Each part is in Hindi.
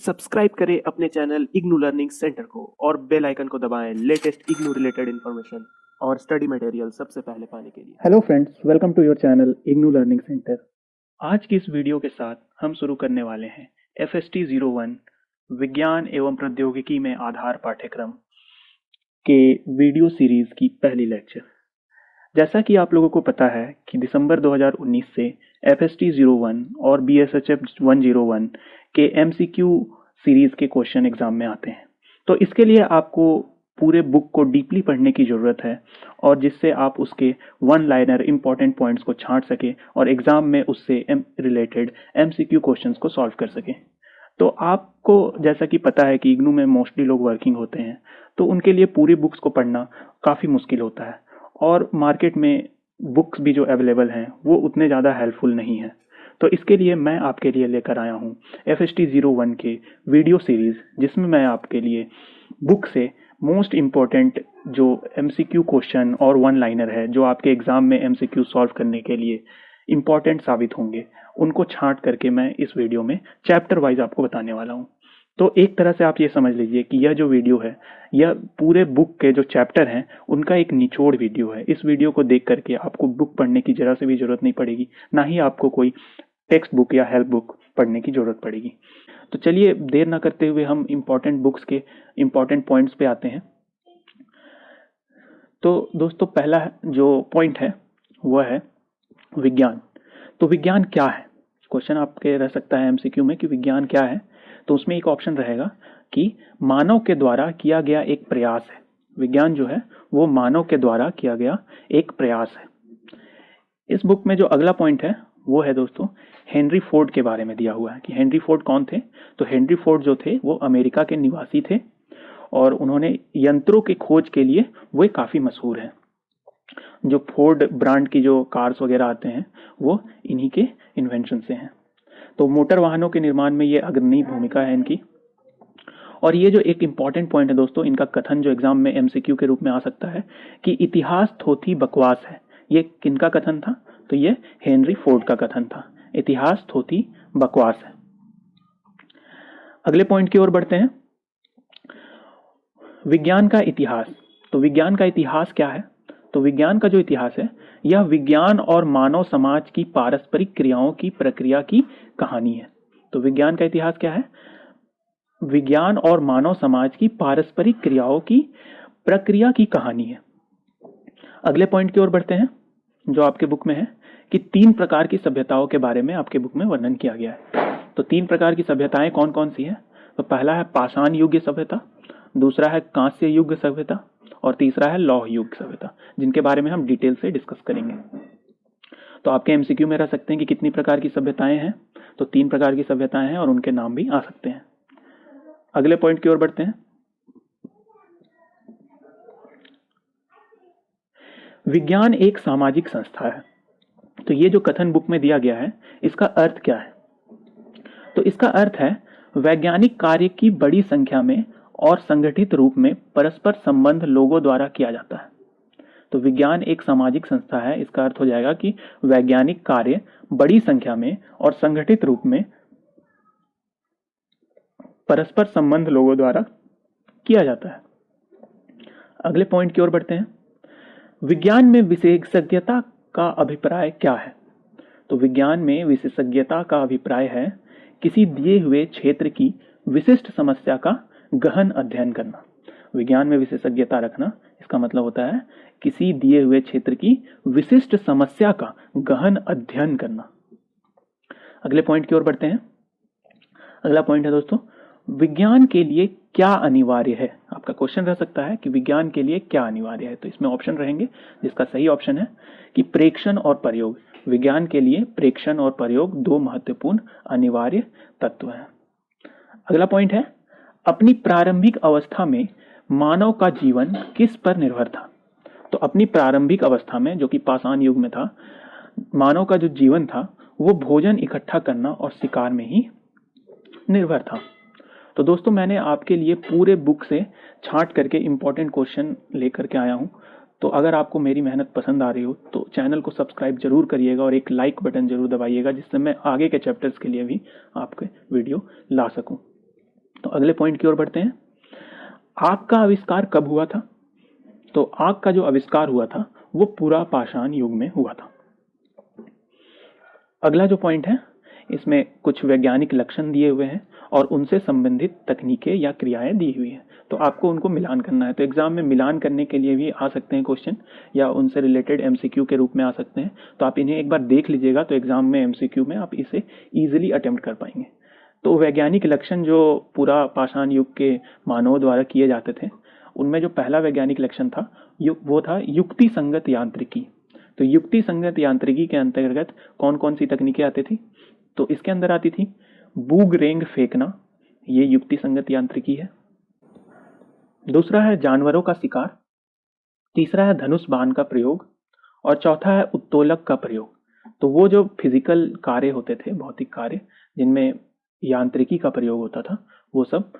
सब्सक्राइब करें अपने चैनल इग्नू लर्निंग सेंटर को और बेल आइकन को दबाएं लेटेस्ट इग्नू रिलेटेड इन्फॉर्मेशन और स्टडी मटेरियल सबसे पहले पाने के लिए। Hello friends, welcome to your channel IGNOU learning centre. आज की इस वीडियो के साथ हम शुरू करने वाले हैं FST 01 विज्ञान एवं प्रौद्योगिकी में आधार पाठ्यक्रम के वीडियो सीरीज की पहली लेक्चर। जैसा कि आप लोगों को पता है कि दिसंबर 2019 से FST 01 और BSHF 101 के MCQ सीरीज के क्वेश्चन एग्जाम में आते हैं। तो इसके लिए आपको पूरे बुक को डीपली पढ़ने की ज़रूरत है और जिससे आप उसके वन लाइनर इंपॉर्टेंट पॉइंट्स को छांट सकें और एग्ज़ाम में उससे रिलेटेड MCQ क्वेश्चंस को सॉल्व कर सकें। तो आपको जैसा कि पता है कि इग्नू में मोस्टली लोग वर्किंग होते हैं, तो उनके लिए पूरी बुक्स को पढ़ना काफ़ी मुश्किल होता है और मार्केट में बुक्स भी जो अवेलेबल हैं वो उतने ज़्यादा हेल्पफुल नहीं है। तो इसके लिए मैं आपके लिए लेकर आया हूँ FST 01 के वीडियो सीरीज़, जिसमें मैं आपके लिए बुक से मोस्ट इम्पॉर्टेंट जो MCQ क्वेश्चन और वन लाइनर है जो आपके एग्ज़ाम में MCQ सॉल्व करने के लिए इम्पॉर्टेंट साबित होंगे, उनको छांट करके मैं इस वीडियो में चैप्टर वाइज आपको बताने वाला हूँ। तो एक तरह से आप ये समझ लीजिए कि यह जो वीडियो है यह पूरे बुक के जो चैप्टर हैं उनका एक निचोड़ वीडियो है। इस वीडियो को देख करके आपको बुक पढ़ने की जरा से भी ज़रूरत नहीं पड़ेगी, ना ही आपको कोई टेक्स्ट बुक या हेल्प बुक पढ़ने की ज़रूरत पड़ेगी। तो चलिए देर ना करते हुए हम इम्पॉर्टेंट बुक्स के इम्पॉर्टेंट पॉइंट्स पे आते हैं। तो दोस्तों, पहला जो पॉइंट है वह है विज्ञान। तो विज्ञान क्या है? क्वेश्चन आपके रह सकता है MCQ में कि विज्ञान क्या है। तो उसमें एक ऑप्शन रहेगा कि मानव के द्वारा किया गया एक प्रयास है। विज्ञान जो है वो मानव के द्वारा किया गया एक प्रयास है। इस बुक में जो अगला पॉइंट है वो है दोस्तों हेनरी फोर्ड के बारे में दिया हुआ है कि हेनरी फोर्ड कौन थे। तो हेनरी फोर्ड जो थे वो अमेरिका के निवासी थे और उन्होंने यंत्रों की खोज के लिए वे काफ़ी मशहूर हैं। जो फोर्ड ब्रांड की जो कार्स वगैरह आते हैं वो इन्हीं के इन्वेंशन से हैं। तो मोटर वाहनों के निर्माण में ये अग्रणी भूमिका है इनकी। और ये जो एक इम्पॉर्टेंट पॉइंट है दोस्तों, इनका कथन जो एग्जाम में MCQ के रूप में आ सकता है कि इतिहास थोथी बकवास है। ये किनका कथन था? तो ये हेनरी फोर्ड का कथन था, इतिहास थोथी बकवास है। अगले पॉइंट की ओर बढ़ते हैं, विज्ञान का इतिहास। तो विज्ञान का इतिहास क्या है? तो विज्ञान का जो इतिहास है यह विज्ञान और मानव समाज की पारस्परिक क्रियाओं की प्रक्रिया की कहानी है। तो विज्ञान का इतिहास क्या है? विज्ञान और मानव समाज की पारस्परिक क्रियाओं की प्रक्रिया की कहानी है। अगले पॉइंट की ओर बढ़ते हैं जो आपके बुक में है कि 3 प्रकार की सभ्यताओं के बारे में आपके बुक में वर्णन किया गया है। तो 3 प्रकार की सभ्यताएं कौन कौन सी हैं? तो पहला है पाषाण युग सभ्यता, दूसरा है कांस्य युग सभ्यता और तीसरा है लौह युग सभ्यता, जिनके बारे में हम डिटेल से डिस्कस करेंगे। तो आपके MCQ में रह सकते हैं कि कितनी प्रकार की सभ्यताएं हैं। तो 3 प्रकार की सभ्यताएं हैं और उनके नाम भी आ सकते हैं। अगले पॉइंट की ओर बढ़ते हैं, विज्ञान एक सामाजिक संस्था है। तो ये जो कथन बुक में दिया गया है इसका अर्थ क्या है? तो इसका अर्थ है वैज्ञानिक कार्य की बड़ी संख्या में और संगठित रूप में परस्पर संबंध लोगों द्वारा किया जाता है। तो विज्ञान एक सामाजिक संस्था है, इसका अर्थ हो जाएगा कि वैज्ञानिक कार्य बड़ी संख्या में और संगठित रूप में परस्पर संबंध लोगों द्वारा किया जाता है। अगले पॉइंट की ओर बढ़ते हैं, विज्ञान में विशेषज्ञता का अभिप्राय क्या है? तो विज्ञान में विशेषज्ञता का अभिप्राय है किसी दिए हुए क्षेत्र की विशिष्ट समस्या का गहन अध्ययन करना। विज्ञान में विशेषज्ञता रखना इसका मतलब होता है किसी दिए हुए क्षेत्र की विशिष्ट समस्या का गहन अध्ययन करना। अगले पॉइंट की ओर बढ़ते हैं। अगला पॉइंट है दोस्तों, विज्ञान के लिए क्या अनिवार्य है? आपका क्वेश्चन रह सकता है कि विज्ञान के लिए क्या अनिवार्य है। तो इसमें ऑप्शन रहेंगे, जिसका सही ऑप्शन है कि प्रेक्षण और प्रयोग। विज्ञान के लिए प्रेक्षण और प्रयोग 2 महत्वपूर्ण अनिवार्य तत्व हैं। अगला पॉइंट है, अपनी प्रारंभिक अवस्था में मानव का जीवन किस पर निर्भर था? तो अपनी प्रारंभिक अवस्था में, जो कि पाषाण युग में था, मानव का जो जीवन था वो भोजन इकट्ठा करना और शिकार में ही निर्भर था। तो दोस्तों, मैंने आपके लिए पूरे बुक से छांट करके इम्पॉर्टेंट क्वेश्चन लेकर के आया हूँ। तो अगर आपको मेरी मेहनत पसंद आ रही हो तो चैनल को सब्सक्राइब जरूर करिएगा और एक लाइक बटन जरूर दबाइएगा, जिससे मैं आगे के चैप्टर्स के लिए भी आपके वीडियो ला सकूं। अगले पॉइंट की ओर बढ़ते हैं। आग का आविष्कार कब हुआ था? तो आग का जो आविष्कार हुआ था वो पूरा पाषाण युग में हुआ था। अगला जो पॉइंट है इसमें कुछ वैज्ञानिक लक्षण दिए हुए हैं और उनसे संबंधित तकनीकें या क्रियाएं दी हुई हैं, तो आपको उनको मिलान करना है। तो एग्जाम में मिलान करने के लिए भी आ सकते हैं क्वेश्चन, या उनसे रिलेटेड एमसीक्यू के रूप में आ सकते हैं। तो आप इन्हें एक बार देख लीजिएगा, तो एग्जाम में एमसीक्यू में आप इसे ईजिली अटेम्प्ट कर पाएंगे। तो वैज्ञानिक लक्षण जो पूरा पाषाण युग के मानवों द्वारा किए जाते थे, उनमें जो पहला वैज्ञानिक लक्षण था वो था युक्ति संगत यांत्रिकी। तो युक्ति संगत यांत्रिकी के अंतर्गत कौन कौन सी तकनीकें आती थी? तो इसके अंदर आती थी बूगरेंग फेंकना, ये युक्ति संगत यांत्रिकी है। दूसरा है जानवरों का शिकार, तीसरा है धनुष बाण का प्रयोग, और चौथा है उत्तोलक का प्रयोग। तो वो जो फिजिकल कार्य होते थे, भौतिक कार्य जिनमें यांत्रिकी का प्रयोग होता था, वो सब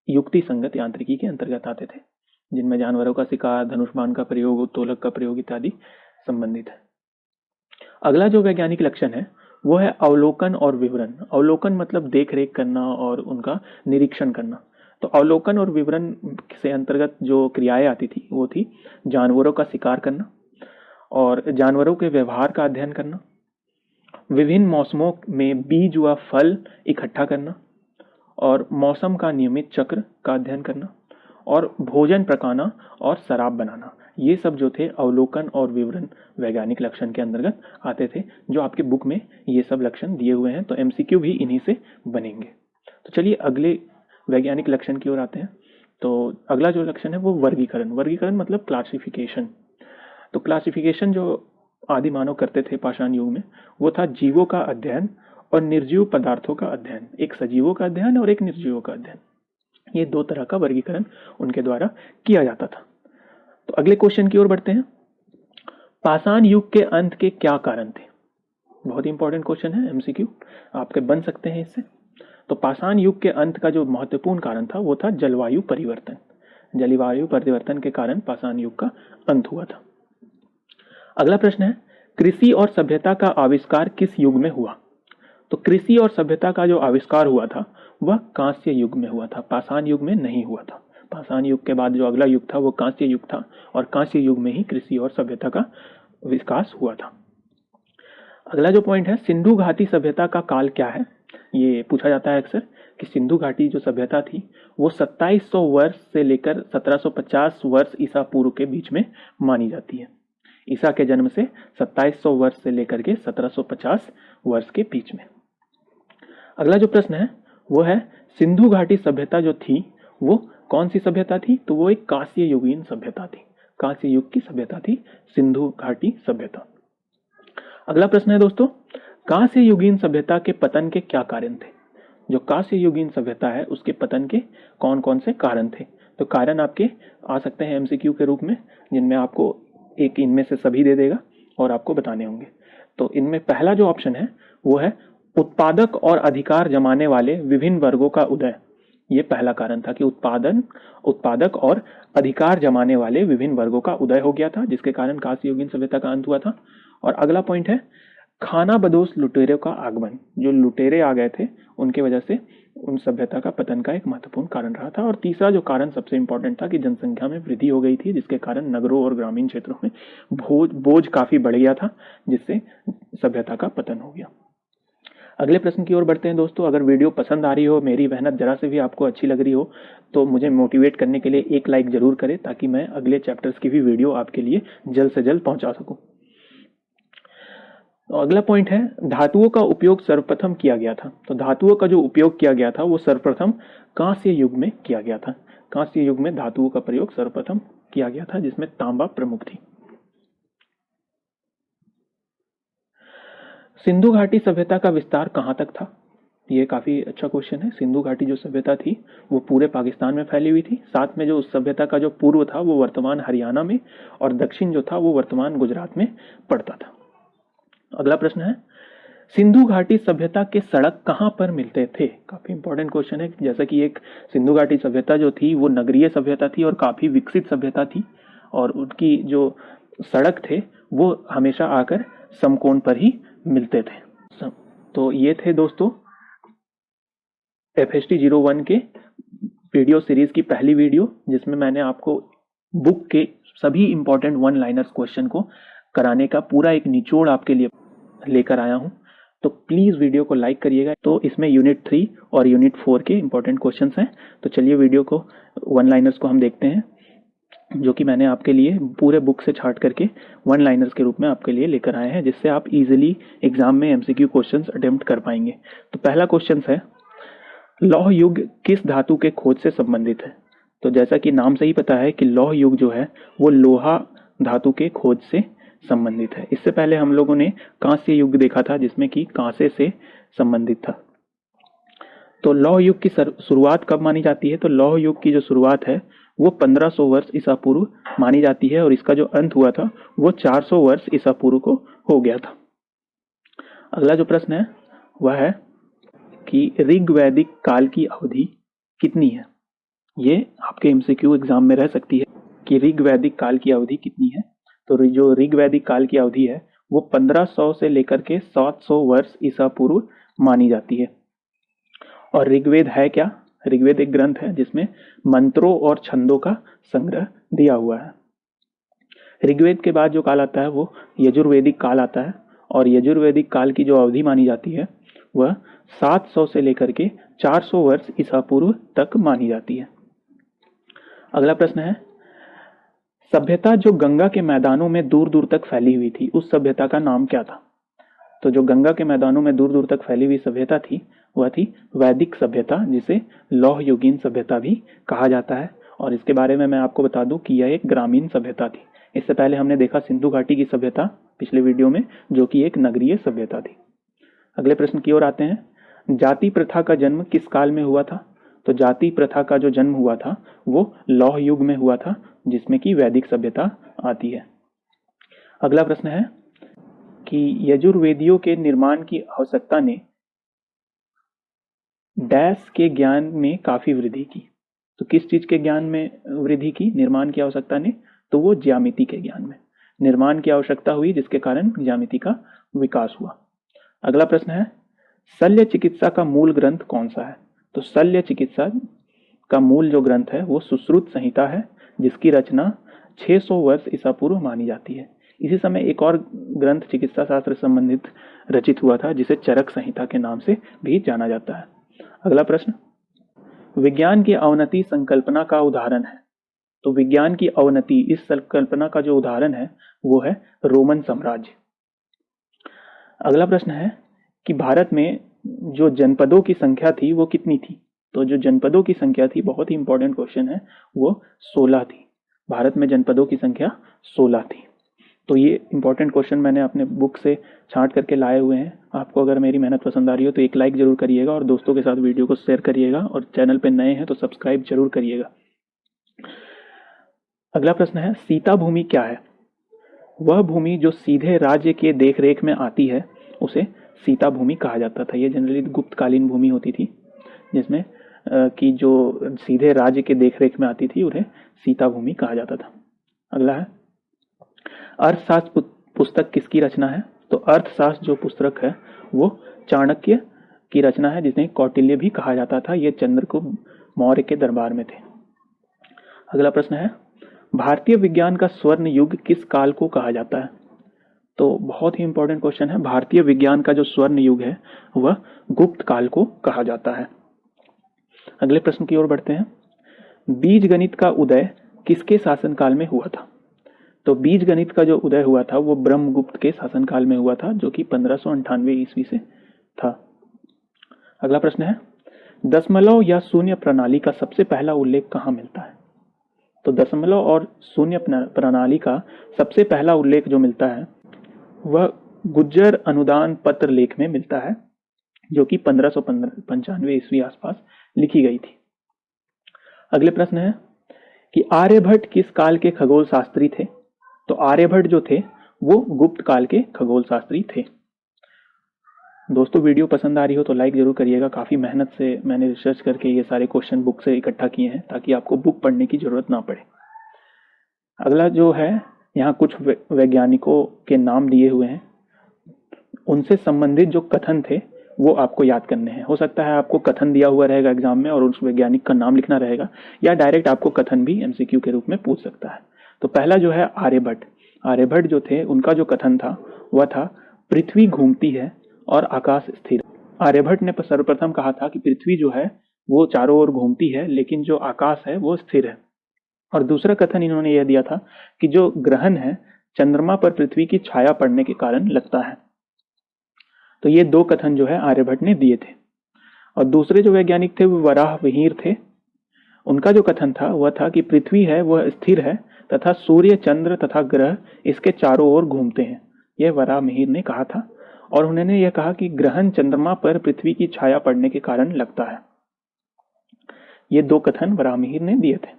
युक्ति संगत यांत्रिकी के अंतर्गत आते थे, जिनमें जानवरों का शिकार, धनुष बाण का प्रयोग, उत्तोलक का प्रयोग इत्यादि संबंधित है। अगला जो वैज्ञानिक लक्षण है वो है अवलोकन और विवरण। अवलोकन मतलब देख रेख करना और उनका निरीक्षण करना। तो अवलोकन और विवरण से अंतर्गत जो क्रियाएं आती थी वो थी जानवरों का शिकार करना और जानवरों के व्यवहार का अध्ययन करना, विभिन्न मौसमों में बीज व फल इकट्ठा करना, और मौसम का नियमित चक्र का अध्ययन करना, और भोजन पकाना और शराब बनाना। ये सब जो थे अवलोकन और विवरण वैज्ञानिक लक्षण के अंतर्गत आते थे, जो आपके बुक में ये सब लक्षण दिए हुए हैं। तो एमसीक्यू भी इन्हीं से बनेंगे। तो चलिए अगले वैज्ञानिक लक्षण की ओर आते हैं। तो अगला जो लक्षण है वो वर्गीकरण। वर्गीकरण मतलब क्लासिफिकेशन। तो क्लासिफिकेशन जो आदि मानव करते थे पाषाण युग में, वो था जीवों का अध्ययन और निर्जीव पदार्थों का अध्ययन। एक सजीवों का अध्ययन और एक निर्जीवों का अध्ययन। ये दो तरह का वर्गीकरण उनके द्वारा किया जाता था। तो अगले क्वेश्चन की ओर बढ़ते हैं। पाषाण युग के अंत के क्या कारण थे? बहुत ही इंपॉर्टेंट क्वेश्चन है, एमसीक्यू आपके बन सकते हैं इससे। तो पाषाण युग के अंत का जो महत्वपूर्ण कारण था वो था जलवायु परिवर्तन। जलवायु परिवर्तन के कारण पाषाण युग का अंत हुआ था। अगला प्रश्न है कृषि और सभ्यता का आविष्कार किस युग में हुआ? तो कृषि और सभ्यता का जो आविष्कार हुआ था वह कांस्य युग में हुआ था, पाषाण युग में नहीं हुआ था। पाषाण युग के बाद जो अगला युग था वो कांस्य युग था, और कांस्य युग में ही कृषि और सभ्यता का विकास हुआ था। अगला जो पॉइंट है सिंधु घाटी सभ्यता का काल क्या है? ये पूछा जाता है अक्सर कि सिंधु घाटी जो सभ्यता थी वो 2700 वर्ष से लेकर 1750 वर्ष ईसा पूर्व के बीच में मानी जाती है। ईसा के जन्म से 2700 वर्ष से लेकर के 1750 वर्ष के बीच में। अगला जो प्रश्न है वो है सिंधु घाटी सभ्यता जो थी वो कौन सी सभ्यता थी? तो वो एक कांस्य युगीन सभ्यता थी। कांस्य युग की सभ्यता थी सिंधु घाटी सभ्यता। अगला प्रश्न है दोस्तों कांस्य युगीन सभ्यता के पतन के क्या कारण थे? जो कांस्य युगीन सभ्यता है उसके पतन के कौन कौन से कारण थे? तो कारण आपके आ सकते हैं एमसीक्यू के रूप में, जिनमें आपको एक इनमें से सभी दे देगा और आपको बताने होंगे। तो इनमें पहला जो ऑप्शन है वो है उत्पादक और अधिकार जमाने वाले विभिन्न वर्गों का उदय। ये पहला कारण था कि उत्पादक और अधिकार जमाने वाले विभिन्न वर्गों का उदय हो गया था, जिसके कारण कांस्य युगीन सभ्यता का अंत हुआ था। और अगला पॉइंट है खाना बदोश लुटेरों का आगमन। जो लुटेरे आ गए थे उनके वजह से उन सभ्यता का पतन का एक महत्वपूर्ण कारण रहा था। और तीसरा जो कारण सबसे इंपॉर्टेंट था कि जनसंख्या में वृद्धि हो गई थी, जिसके कारण नगरों और ग्रामीण क्षेत्रों में बोझ काफी बढ़ गया था, जिससे सभ्यता का पतन हो गया। अगले प्रश्न की ओर बढ़ते हैं दोस्तों। अगर वीडियो पसंद आ रही हो, मेरी मेहनत जरा से भी आपको अच्छी लग रही हो, तो मुझे मोटिवेट करने के लिए एक लाइक जरूर करें, ताकि मैं अगले चैप्टर्स की भी वीडियो आपके लिए जल्द से जल्द पहुंचा सकूं। तो अगला पॉइंट है धातुओं का उपयोग सर्वप्रथम किया गया था। तो धातुओं का जो उपयोग किया गया था वो सर्वप्रथम कांस्य युग में किया गया था। कांस्य युग में धातुओं का प्रयोग सर्वप्रथम किया गया था, जिसमें तांबा प्रमुख थी। सिंधु घाटी सभ्यता का विस्तार कहां तक था? ये काफी अच्छा क्वेश्चन है। सिंधु घाटी जो सभ्यता थी वो पूरे पाकिस्तान में फैली हुई थी। साथ में जो उस सभ्यता का जो पूर्व था वो वर्तमान हरियाणा में, और दक्षिण जो था वो वर्तमान गुजरात में पड़ता था। अगला प्रश्न है सिंधु घाटी सभ्यता के सड़क कहां पर मिलते थे? काफी इंपॉर्टेंट क्वेश्चन है। जैसा कि एक सिंधु घाटी सभ्यता जो थी वो नगरीय सभ्यता थी और काफी विकसित सभ्यता थी, और उनकी जो सड़क थे वो हमेशा आकर समकोण पर ही मिलते थे। तो ये थे दोस्तों FST 01 के वीडियो सीरीज की पहली वीडियो, जिसमें मैंने आपको बुक के सभी इंपॉर्टेंट वन लाइनर्स क्वेश्चन को कराने का पूरा एक निचोड़ आपके लिए लेकर आया हूं। तो प्लीज़ वीडियो को लाइक करिएगा। तो इसमें यूनिट 3 और यूनिट 4 के इंपॉर्टेंट क्वेश्चंस हैं। तो चलिए वीडियो को, वन लाइनर्स को हम देखते हैं, जो कि मैंने आपके लिए पूरे बुक से छांट करके वन लाइनर्स के रूप में आपके लिए लेकर आए हैं, जिससे आप इजीली एग्जाम में MCQ क्वेश्चंस अटेम्प्ट कर पाएंगे। तो पहला क्वेश्चन है, लौह युग किस धातु के खोज से संबंधित है? तो जैसा कि नाम से ही पता है कि लौह युग जो है वो लोहा धातु के खोज से संबंधित है। इससे पहले हम लोगों ने कांस्य युग देखा था, जिसमें कि कांसे से संबंधित था। तो लौह युग की शुरुआत कब मानी जाती है? तो लौह युग की जो शुरुआत है वो 1500 वर्ष ईसा पूर्व मानी जाती है, और इसका जो अंत हुआ था वो 400 वर्ष ईसा पूर्व को हो गया था। अगला जो प्रश्न है वह है कि ऋग्वैदिक काल की अवधि कितनी है? ये आपके MCQ एग्जाम में रह सकती है कि ऋग्वैदिक काल की अवधि कितनी है। तो जो ऋग्वैदिक काल की अवधि है वो 1500 से लेकर के 700 वर्ष ईसा पूर्व मानी जाती है। और ऋग्वेद है क्या? ऋग्वेद एक ग्रंथ है जिसमें मंत्रों और छंदों का संग्रह दिया हुआ है। ऋग्वेद के बाद जो काल आता है वो यजुर्वेदिक काल आता है, और यजुर्वेदिक काल की जो अवधि मानी जाती है वह 700 से लेकर के 400 वर्ष ईसा पूर्व तक मानी जाती है। अगला प्रश्न है, सभ्यता जो गंगा के मैदानों में दूर दूर तक फैली हुई थी, उस सभ्यता का नाम क्या था? तो जो गंगा के मैदानों में दूर दूर तक फैली हुई सभ्यता थी वह थी वैदिक सभ्यता, जिसे लौह युगीन सभ्यता भी कहा जाता है। और इसके बारे में मैं आपको बता दूं कि यह एक ग्रामीण सभ्यता थी। इससे पहले हमने देखा सिंधु घाटी की सभ्यता पिछले वीडियो में, जो कि एक नगरीय सभ्यता थी। अगले प्रश्न की ओर आते हैं, जाति प्रथा का जन्म किस काल में हुआ था? तो जाति प्रथा का जो जन्म हुआ था वो लौह युग में हुआ था, जिसमें कि वैदिक सभ्यता आती है। अगला प्रश्न है कि यजुर्वेदियों के निर्माण की आवश्यकता ने डैश के ज्ञान में काफी वृद्धि की। तो किस चीज के ज्ञान में वृद्धि की निर्माण की आवश्यकता ने? तो वो ज्यामिति के ज्ञान में निर्माण की आवश्यकता हुई, जिसके कारण ज्यामिति का विकास हुआ। अगला प्रश्न है, शल्य चिकित्सा का मूल ग्रंथ कौन सा है? तो शल्य चिकित्सा का मूल जो ग्रंथ है वो सुश्रुत संहिता है, जिसकी रचना 600 वर्ष ईसा पूर्व मानी जाती है। इसी समय एक और ग्रंथ चिकित्सा शास्त्र संबंधित रचित हुआ था, जिसे चरक संहिता के नाम से भी जाना जाता है। अगला प्रश्न, विज्ञान की अवनति संकल्पना का उदाहरण है। तो विज्ञान की अवनति, इस संकल्पना का जो उदाहरण है वो है रोमन साम्राज्य। अगला प्रश्न है कि भारत में जो जनपदों की संख्या थी वो कितनी थी? तो जो जनपदों की संख्या थी, बहुत ही इंपॉर्टेंट क्वेश्चन है, वो 16 थी। भारत में जनपदों की संख्या 16 थी। तो ये इंपॉर्टेंट क्वेश्चन मैंने अपने बुक से छांट करके लाए हुए हैं। आपको अगर मेरी मेहनत पसंद आ रही हो तो एक लाइक जरूर करिएगा, और दोस्तों के साथ वीडियो को शेयर करिएगा, और चैनल पे नए हैं तो सब्सक्राइब जरूर करिएगा। अगला प्रश्न है, सीता भूमि क्या है? वह भूमि जो सीधे राज्य के देखरेख में आती है उसे सीता भूमि कहा जाता था। ये जनरली गुप्तकालीन भूमि होती थी, जिसमें कि जो सीधे राज्य के देखरेख में आती थी उन्हें सीता भूमि कहा जाता था। अगला है, अर्थशास्त्र पुस्तक किसकी रचना है? तो अर्थशास्त्र जो पुस्तक है वो चाणक्य की रचना है, जिसे कौटिल्य भी कहा जाता था। ये चंद्रगुप्त मौर्य के दरबार में थे। अगला प्रश्न है, भारतीय विज्ञान का स्वर्ण युग किस काल को कहा जाता है? तो बहुत ही इंपॉर्टेंट क्वेश्चन है। भारतीय विज्ञान का जो स्वर्ण युग है वह गुप्त काल को कहा जाता है। अगले प्रश्न की ओर बढ़ते हैं, बीज गणित का उदय किसके शासनकाल में हुआ था? तो बीज गणित का जो उदय हुआ था वो ब्रह्मगुप्त के शासनकाल में हुआ था, जो कि 1598 ईस्वी से था। अगला प्रश्न है, दशमलव या शून्य प्रणाली का सबसे पहला उल्लेख कहाँ मिलता है? तो दशमलव और शून्य प्रणाली का सबसे पहला उल्लेख जो मिलता है वह गुज्जर अनुदान पत्र लेख में मिलता है, जो कि 1595 ईस्वी आसपास लिखी गई थी। अगले प्रश्न है कि आर्यभट्ट किस काल के खगोल शास्त्री थे? तो आर्यभट्ट जो थे वो गुप्त काल के खगोल शास्त्री थे। दोस्तों, वीडियो पसंद आ रही हो तो लाइक जरूर करिएगा। काफी मेहनत से मैंने रिसर्च करके ये सारे क्वेश्चन बुक से इकट्ठा किए हैं, ताकि आपको बुक पढ़ने की जरूरत ना पड़े। अगला जो है, यहाँ कुछ वैज्ञानिकों के नाम दिए हुए हैं, उनसे संबंधित जो कथन थे वो आपको याद करने हैं। हो सकता है आपको कथन दिया हुआ रहेगा एग्जाम में और उस वैज्ञानिक का नाम लिखना रहेगा, या डायरेक्ट आपको कथन भी एमसीक्यू के रूप में पूछ सकता है। तो पहला जो है आर्यभट्ट। आर्यभट्ट जो थे उनका जो कथन था वह था पृथ्वी घूमती है और आकाश स्थिर। आर्यभट्ट ने सर्वप्रथम कहा था कि पृथ्वी जो है वो चारों ओर घूमती है, लेकिन जो आकाश है वो स्थिर है। और दूसरा कथन इन्होंने यह दिया था कि जो ग्रहण है चंद्रमा पर पृथ्वी की छाया पड़ने के कारण लगता है। तो ये दो कथन जो है आर्यभट्ट ने दिए थे। और दूसरे जो वैज्ञानिक थे वो वराहमिहिर थे। उनका जो कथन था वह था कि पृथ्वी है वह स्थिर है तथा सूर्य, चंद्र तथा ग्रह इसके चारों ओर घूमते हैं। यह वराहमिहिर ने कहा था। और उन्होंने यह कहा कि ग्रहण चंद्रमा पर पृथ्वी की छाया पड़ने के कारण लगता है। ये दो कथन वराहमिहिर ने दिए थे।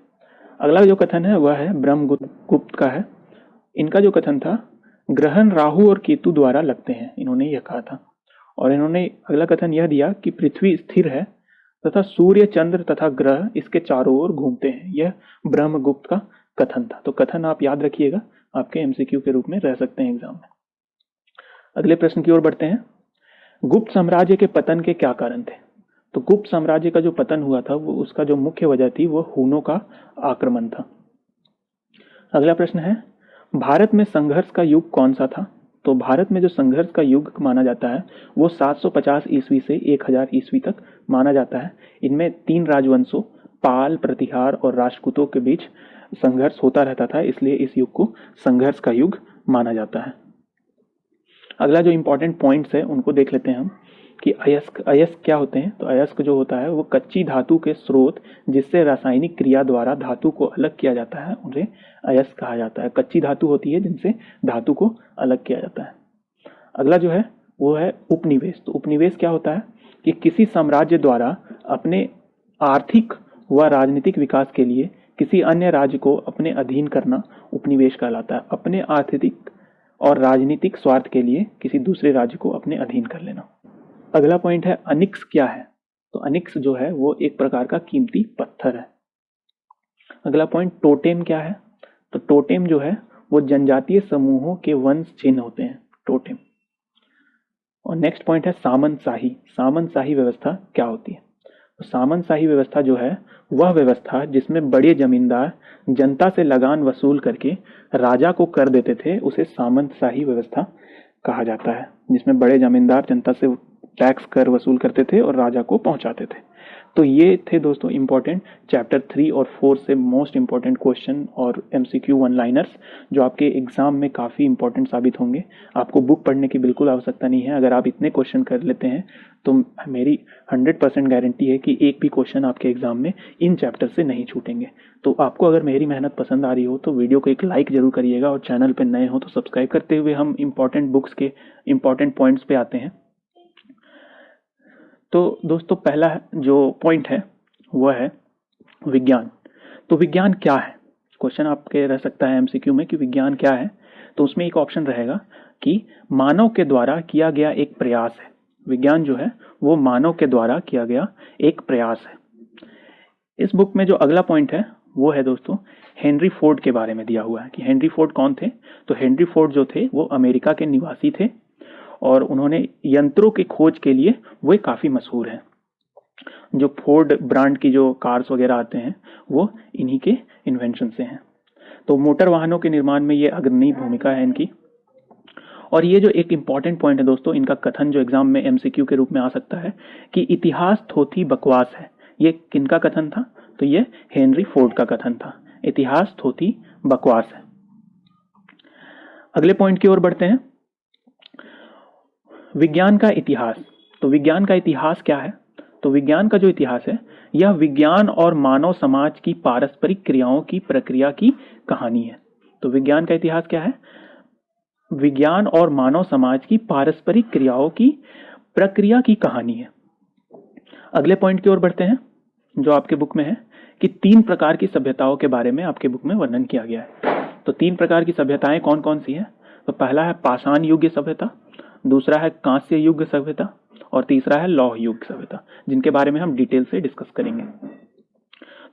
अगला जो कथन है वह है ब्रह्मगुप्त का है। इनका जो कथन था ग्रहण राहु और केतु द्वारा लगते हैं, इन्होंने यह कहा था। और इन्होंने अगला कथन यह दिया कि पृथ्वी स्थिर है तथा सूर्य, चंद्र तथा ग्रह इसके चारों ओर घूमते हैं। यह ब्रह्मगुप्त का कथन था। तो कथन आप याद रखिएगा, आपके एमसीक्यू के रूप में रह सकते हैं एग्जाम में। अगले प्रश्न की ओर बढ़ते हैं। गुप्त साम्राज्य के पतन के क्या कारण थे? तो गुप्त साम्राज्य का जो पतन हुआ था वो उसका जो मुख्य वजह थी वो हूनों का आक्रमण था। अगला प्रश्न है भारत में संघर्ष का युग कौन सा था? तो भारत में जो संघर्ष का युग माना जाता है वो 750 ईस्वी से 1000 ईस्वी तक माना जाता है। इनमें 3 राजवंशों पाल, प्रतिहार और राष्ट्रकूटों के बीच संघर्ष होता रहता था, इसलिए इस युग को संघर्ष का युग माना जाता है। अगला जो इंपॉर्टेंट पॉइंट्स है उनको देख लेते हैं हम कि अयस्क क्या होते हैं। तो अयस्क जो होता है वो कच्ची धातु के स्रोत जिससे रासायनिक क्रिया द्वारा धातु को अलग किया जाता है, उन्हें अयस्क कहा जाता है। कच्ची धातु होती है जिनसे धातु को अलग किया जाता है। अगला जो है वो है उपनिवेश। तो उपनिवेश क्या होता है कि किसी साम्राज्य द्वारा अपने आर्थिक व राजनीतिक विकास के लिए किसी अन्य राज्य को अपने अधीन करना उपनिवेश कहलाता है। अपने आर्थिक और राजनीतिक स्वार्थ के लिए किसी दूसरे राज्य को अपने अधीन कर लेना। अगला पॉइंट है अनिक्स क्या है? तो अनिक्स जो है वो एक प्रकार का कीमती पत्थर है। अगला पॉइंट टोटेम क्या है? तो टोटेम जो है वो जनजातीय समूहों के वंश चिन्ह होते हैं, टोटेम। और नेक्स्ट पॉइंट है सामंतशाही। सामंतशाही व्यवस्था क्या होती है? तो सामंतशाही व्यवस्था जो है वह व्यवस्था जिसमें बड़े जमींदार जनता से लगान वसूल करके राजा को कर देते थे, उसे सामंतशाही व्यवस्था कहा जाता है। जिसमें बड़े जमींदार जनता से टैक्स कर वसूल करते थे और राजा को पहुंचाते थे। तो ये थे दोस्तों इंपॉर्टेंट चैप्टर 3 और 4 से मोस्ट इंपॉर्टेंट क्वेश्चन और एमसीक्यू वन लाइनर्स जो आपके एग्जाम में काफ़ी इंपॉर्टेंट साबित होंगे। आपको बुक पढ़ने की बिल्कुल आवश्यकता नहीं है। अगर आप इतने क्वेश्चन कर लेते हैं तो मेरी 100% गारंटी है कि एक भी क्वेश्चन आपके एग्जाम में इन चैप्टर से नहीं छूटेंगे। तो आपको अगर मेरी मेहनत पसंद आ रही हो तो वीडियो को एक लाइक जरूर करिएगा, और चैनल पर नए हो तो सब्सक्राइब करते हुए हम इंपॉर्टेंट बुक्स के इंपॉर्टेंट पॉइंट्स पे आते हैं। तो दोस्तों पहला जो पॉइंट है वह है विज्ञान। तो विज्ञान क्या है? क्वेश्चन आपके रह सकता है एमसीक्यू में कि विज्ञान क्या है। तो उसमें एक ऑप्शन रहेगा कि मानव के द्वारा किया गया एक प्रयास है। विज्ञान जो है वो मानव के द्वारा किया गया एक प्रयास है। इस बुक में जो अगला पॉइंट है वो है दोस्तों हेनरी फोर्ड के बारे में दिया हुआ है कि हेनरी फोर्ड कौन थे। तो हेनरी फोर्ड जो थे वो अमेरिका के निवासी थे और उन्होंने यंत्रों की खोज के लिए वो काफ़ी मशहूर हैं। जो फोर्ड ब्रांड की जो कार्स वगैरह आते हैं वो इन्हीं के इन्वेंशन से हैं। तो मोटर वाहनों के निर्माण में ये अग्रणी भूमिका है इनकी। और ये जो एक इंपॉर्टेंट पॉइंट है दोस्तों, इनका कथन जो एग्जाम में एमसीक्यू के रूप में आ सकता है कि इतिहास थोथी बकवास है। ये किनका कथन था? तो ये हेनरी फोर्ड का कथन था, इतिहास थोथी बकवास है। अगले पॉइंट की ओर बढ़ते हैं, विज्ञान का इतिहास। तो विज्ञान का इतिहास क्या है? तो विज्ञान का जो इतिहास है यह विज्ञान और मानव समाज की पारस्परिक क्रियाओं की प्रक्रिया की कहानी है। तो विज्ञान का इतिहास क्या है? विज्ञान और मानव समाज की पारस्परिक क्रियाओं की प्रक्रिया की कहानी है। अगले पॉइंट की ओर बढ़ते हैं जो आपके बुक में है कि 3 प्रकार की सभ्यताओं के बारे में आपके बुक में वर्णन किया गया है। तो 3 प्रकार की सभ्यताएं कौन कौन सी है? तो पहला है पाषाण युग सभ्यता, दूसरा है कांस्य युग सभ्यता और तीसरा है लौह युग सभ्यता, जिनके बारे में हम डिटेल से डिस्कस करेंगे।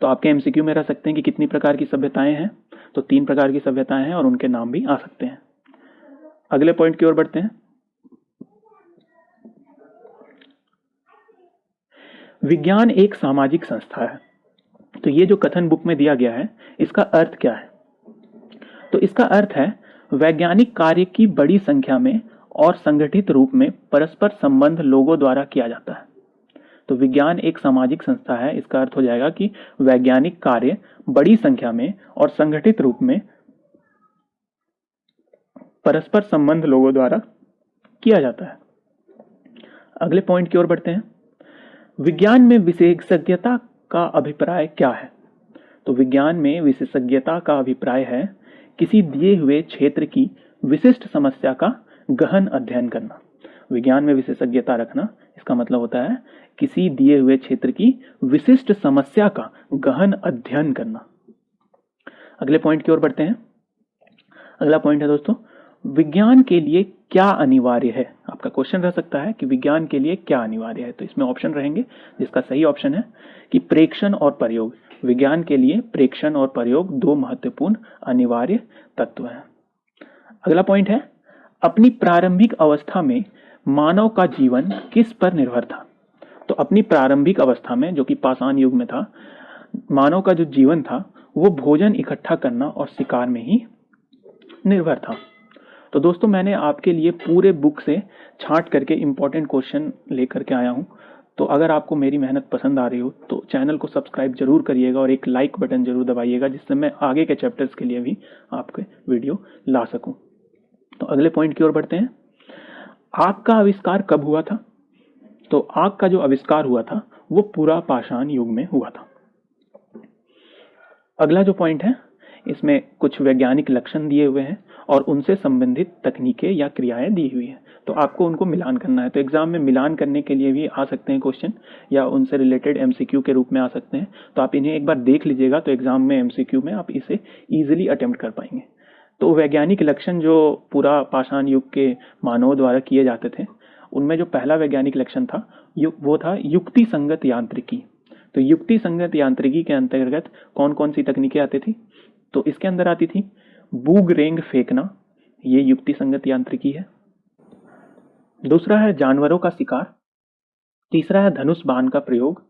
तो आपके एमसीक्यू में रह सकते हैं कि कितनी प्रकार की सभ्यताएं हैं। तो 3 प्रकार की सभ्यताएं हैं और उनके नाम भी आ सकते हैं। अगले पॉइंट की ओर बढ़ते हैं, विज्ञान एक सामाजिक संस्था है। तो ये जो कथन बुक में दिया गया है, इसका अर्थ क्या है? तो इसका अर्थ है वैज्ञानिक कार्य की बड़ी संख्या में और संगठित रूप में परस्पर संबंध लोगों द्वारा किया जाता है। तो विज्ञान एक सामाजिक संस्था है, इसका अर्थ हो जाएगा कि वैज्ञानिक कार्य बड़ी संख्या में और संगठित रूप में परस्पर संबंध लोगों द्वारा किया जाता है। अगले पॉइंट की ओर बढ़ते हैं। विज्ञान में विशेषज्ञता का अभिप्राय क्या है? तो विज्ञान में विशेषज्ञता का अभिप्राय है किसी दिए हुए क्षेत्र की विशिष्ट समस्या का गहन अध्ययन करना। विज्ञान में विशेषज्ञता रखना, इसका मतलब होता है किसी दिए हुए क्षेत्र की विशिष्ट समस्या का गहन अध्ययन करना। अगले पॉइंट की ओर बढ़ते हैं। अगला पॉइंट है दोस्तों, विज्ञान के लिए क्या अनिवार्य है? आपका क्वेश्चन रह सकता है कि विज्ञान के लिए क्या अनिवार्य है। तो इसमें ऑप्शन रहेंगे, जिसका सही ऑप्शन है कि प्रेक्षण और प्रयोग। विज्ञान के लिए प्रेक्षण और प्रयोग दो महत्वपूर्ण अनिवार्य तत्व हैं। अगला पॉइंट है, अपनी प्रारंभिक अवस्था में मानव का जीवन किस पर निर्भर था? तो अपनी प्रारंभिक अवस्था में, जो कि पाषाण युग में था, मानव का जो जीवन था वो भोजन इकट्ठा करना और शिकार में ही निर्भर था। तो दोस्तों, मैंने आपके लिए पूरे बुक से छांट करके इंपॉर्टेंट क्वेश्चन लेकर के आया हूं। तो अगर आपको मेरी मेहनत पसंद आ रही हो तो चैनल को सब्सक्राइब जरूर करिएगा और एक लाइक बटन जरूर दबाइएगा, जिससे मैं आगे के चैप्टर्स के लिए भी आपके वीडियो ला सकूं। तो अगले पॉइंट की ओर बढ़ते हैं। आग का आविष्कार कब हुआ था? तो आग का जो आविष्कार हुआ था वो पूरा पाषाण युग में हुआ था। अगला जो पॉइंट है, इसमें कुछ वैज्ञानिक लक्षण दिए हुए हैं और उनसे संबंधित तकनीकें या क्रियाएं दी हुई हैं। तो आपको उनको मिलान करना है। तो एग्जाम में मिलान करने के लिए भी आ सकते हैं क्वेश्चन, या उनसे रिलेटेड एमसीक्यू के रूप में आ सकते हैं। तो आप इन्हें एक बार देख लीजिएगा, तो एग्जाम में एमसीक्यू में आप इसे इजीली अटेम्प्ट कर पाएंगे। तो वैज्ञानिक लक्षण जो पूरा पाषाण युग के मानवों द्वारा किए जाते थे, उनमें जो पहला वैज्ञानिक लक्षण था वो था युक्ति संगत यांत्रिकी। तो युक्ति संगत यांत्रिकी के अंतर्गत कौन कौन सी तकनीकें आती थी? तो इसके अंदर आती थी बूग रेंग फेंकना, ये युक्ति संगत यांत्रिकी है। दूसरा है जानवरों का शिकार, तीसरा है धनुष बाण का प्रयोग,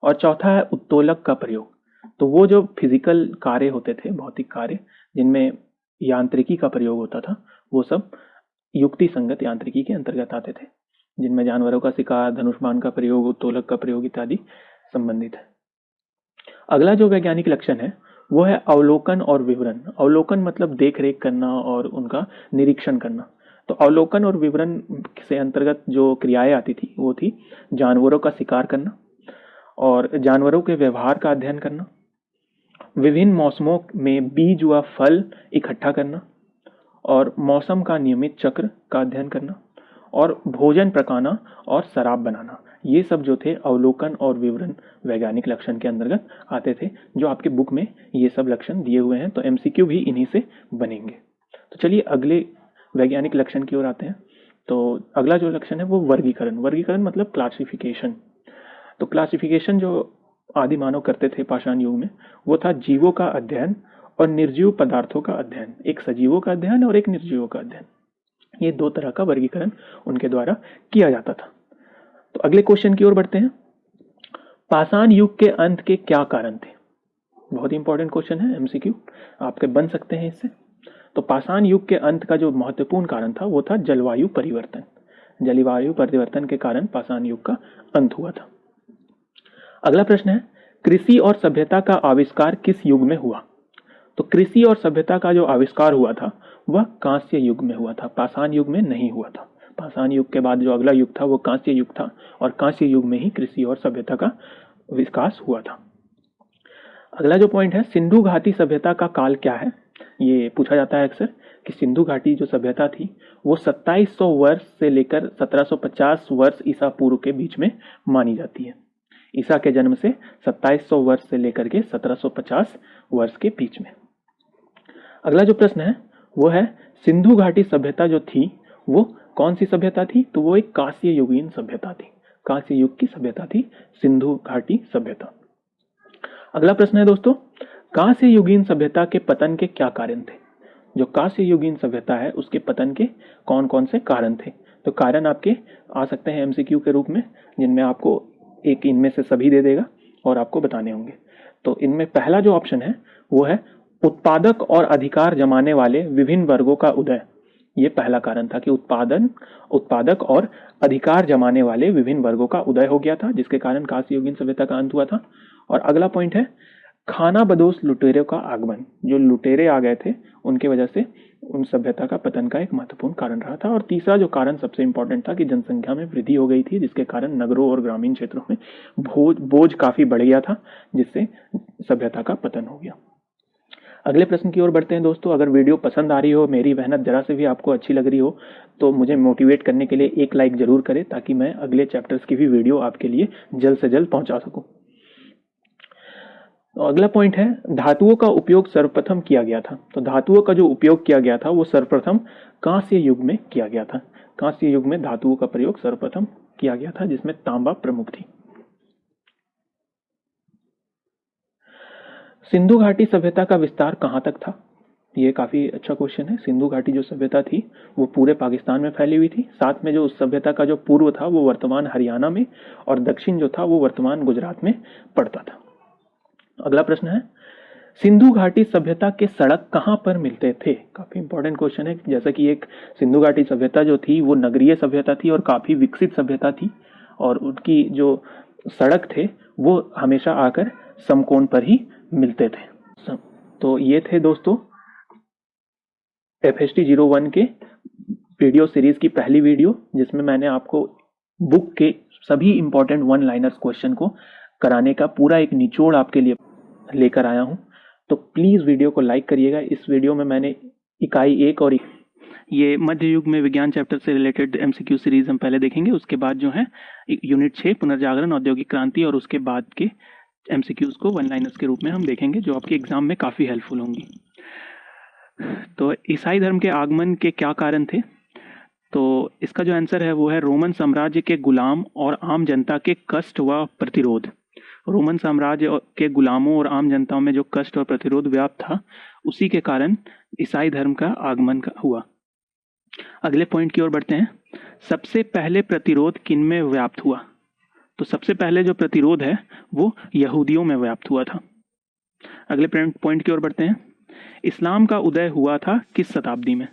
और चौथा है उत्तोलक का प्रयोग। तो वो जो फिजिकल कार्य होते थे, भौतिक कार्य जिनमें यांत्रिकी का प्रयोग होता था, वो सब युक्ति संगत यांत्रिकी के अंतर्गत आते थे, जिनमें जानवरों का शिकार, धनुष बाण का प्रयोग, उत्तोलक का प्रयोग इत्यादि संबंधित है। अगला जो वैज्ञानिक लक्षण है वो है अवलोकन और विवरण। अवलोकन मतलब देख रेख करना और उनका निरीक्षण करना। तो अवलोकन और विवरण से अंतर्गत जो क्रियाएं आती थी वो थी जानवरों का शिकार करना और जानवरों के व्यवहार का अध्ययन करना, विभिन्न मौसमों में बीज व फल इकट्ठा करना, और मौसम का नियमित चक्र का अध्ययन करना, और भोजन पकाना और शराब बनाना। ये सब जो थे अवलोकन और विवरण वैज्ञानिक लक्षण के अंतर्गत आते थे, जो आपके बुक में ये सब लक्षण दिए हुए हैं। तो एमसीक्यू भी इन्हीं से बनेंगे। तो चलिए अगले वैज्ञानिक लक्षण की ओर आते हैं। तो अगला जो लक्षण है वो वर्गीकरण। वर्गीकरण मतलब क्लासिफिकेशन। तो क्लासिफिकेशन जो आदि मानव करते थे पाषाण युग में, वो था जीवों का अध्ययन और निर्जीव पदार्थों का अध्ययन। एक सजीवों का अध्ययन और एक निर्जीवों का अध्ययन। ये दो तरह का वर्गीकरण उनके द्वारा किया जाता था। तो अगले क्वेश्चन की ओर बढ़ते हैं। पाषाण युग के अंत के क्या कारण थे? बहुत इंपॉर्टेंट क्वेश्चन है, एमसीक्यू आपके बन सकते हैं इससे। तो पाषाण युग के अंत का जो महत्वपूर्ण कारण था वो था जलवायु परिवर्तन। जलवायु परिवर्तन के कारण पाषाण युग का अंत हुआ था। अगला प्रश्न है, कृषि और सभ्यता का आविष्कार किस युग में हुआ? तो कृषि और सभ्यता का जो आविष्कार हुआ था वह कांस्य युग में हुआ था, पाषाण युग में नहीं हुआ था। पाषाण युग के बाद जो अगला युग था वो कांस्य युग था, और कांस्य युग में ही कृषि और सभ्यता का विकास हुआ था। अगला जो पॉइंट है, सिंधु घाटी सभ्यता का काल क्या है? ये पूछा जाता है अक्सर कि सिंधु घाटी जो सभ्यता थी वो 2700 वर्ष से लेकर 1750 वर्ष ईसा पूर्व के बीच में मानी जाती है। ईसा के जन्म से 2700 वर्ष से लेकर के 1750 वर्ष के बीच में। अगला जो प्रश्न है वो है, सिंधु घाटी सभ्यता जो थी वो कौन सी सभ्यता थी? तो वो एक कांस्य युगीन सभ्यता थी। कांस्य युग की सभ्यता थी सिंधु घाटी सभ्यता। अगला प्रश्न है दोस्तों, कांस्य युगीन सभ्यता के पतन के क्या कारण थे? जो कांस्य युगीन सभ्यता है उसके पतन के कौन कौन से कारण थे? तो कारण आपके आ सकते हैं एमसीक्यू के रूप में, जिनमें आपको एक इनमें से सभी दे देगा और आपको बताने होंगे। तो इनमें पहला जो ऑप्शन है वो है उत्पादक और अधिकार जमाने वाले विभिन्न वर्गों का उदय। ये पहला कारण था कि उत्पादक और अधिकार जमाने वाले विभिन्न वर्गों का उदय हो गया था, जिसके कारण कांस्य युगीन सभ्यता का अंत हुआ था। और अगला पॉइंट है खानाबदोश लुटेरों का आगमन। जो लुटेरे आ गए थे उनके वजह से उन सभ्यता का पतन का एक महत्वपूर्ण कारण रहा था। और तीसरा जो कारण सबसे इंपॉर्टेंट था कि जनसंख्या में वृद्धि हो गई थी, जिसके कारण नगरों और ग्रामीण क्षेत्रों में बोझ काफी बढ़ गया था, जिससे सभ्यता का पतन हो गया। अगले प्रश्न की ओर बढ़ते हैं दोस्तों। अगर वीडियो पसंद आ रही हो, मेरी मेहनत जरा से भी आपको अच्छी लग रही हो, तो मुझे मोटिवेट करने के लिए एक लाइक जरूर करें, ताकि मैं अगले चैप्टर्स की भी वीडियो आपके लिए जल्द से जल्द पहुंचा सकूं। तो अगला पॉइंट है धातुओं का उपयोग सर्वप्रथम किया गया था। तो धातुओं का जो उपयोग किया गया था वो सर्वप्रथम कांस्य युग में किया गया था। कांस्य युग में धातुओं का प्रयोग सर्वप्रथम किया गया था, जिसमें तांबा प्रमुख थी। सिंधु घाटी सभ्यता का विस्तार कहां तक था? ये काफी अच्छा क्वेश्चन है। सिंधु घाटी जो सभ्यता थी वो पूरे पाकिस्तान में फैली हुई थी। साथ में जो उस सभ्यता का जो पूर्व था वो वर्तमान हरियाणा में, और दक्षिण जो था वो वर्तमान गुजरात में पड़ता था। अगला प्रश्न है सिंधु घाटी सभ्यता के सड़क कहां पर मिलते थे? काफी इंपॉर्टेंट क्वेश्चन है। जैसा कि एक सिंधु घाटी सभ्यता जो थी वो नगरीय सभ्यता थी और काफी विकसित सभ्यता थी, और उनकी जो सड़क थे वो हमेशा आकर समकोण पर ही मिलते थे। तो ये थे दोस्तों FST 01 के वीडियो सीरीज की पहली वीडियो, जिसमें मैंने आपको बुक के सभी इंपॉर्टेंट वन लाइनर्स क्वेश्चन को कराने का पूरा एक निचोड़ आपके लिए लेकर आया हूं। तो प्लीज वीडियो को लाइक करिएगा। इस वीडियो में मैंने इकाई 1 और ये मध्य युग में विज्ञान चैप्टर से रिलेटेड MCQ सीरीज हम पहले देखेंगे। उसके बाद जो है यूनिट 6 पुनर्जागरण औद्योगिक क्रांति, और उसके बाद के MCQs को वन लाइनर्स के रूप में हम देखेंगे, जो आपके एग्जाम में काफी हेल्पफुल होंगी। तो ईसाई धर्म के आगमन के क्या कारण थे? तो इसका जो आंसर है वो है रोमन साम्राज्य के गुलाम और आम जनता के कष्ट व प्रतिरोध। रोमन साम्राज्य के गुलामों और आम जनताओं में जो कष्ट और प्रतिरोध व्याप्त था, उसी के कारण ईसाई धर्म का आगमन हुआ। अगले पॉइंट की ओर बढ़ते हैं। सबसे पहले प्रतिरोध किन में व्याप्त हुआ? तो सबसे पहले जो प्रतिरोध है वो यहूदियों में व्याप्त हुआ था। अगले पॉइंट की ओर बढ़ते हैं। इस्लाम का उदय हुआ था किस शताब्दी में?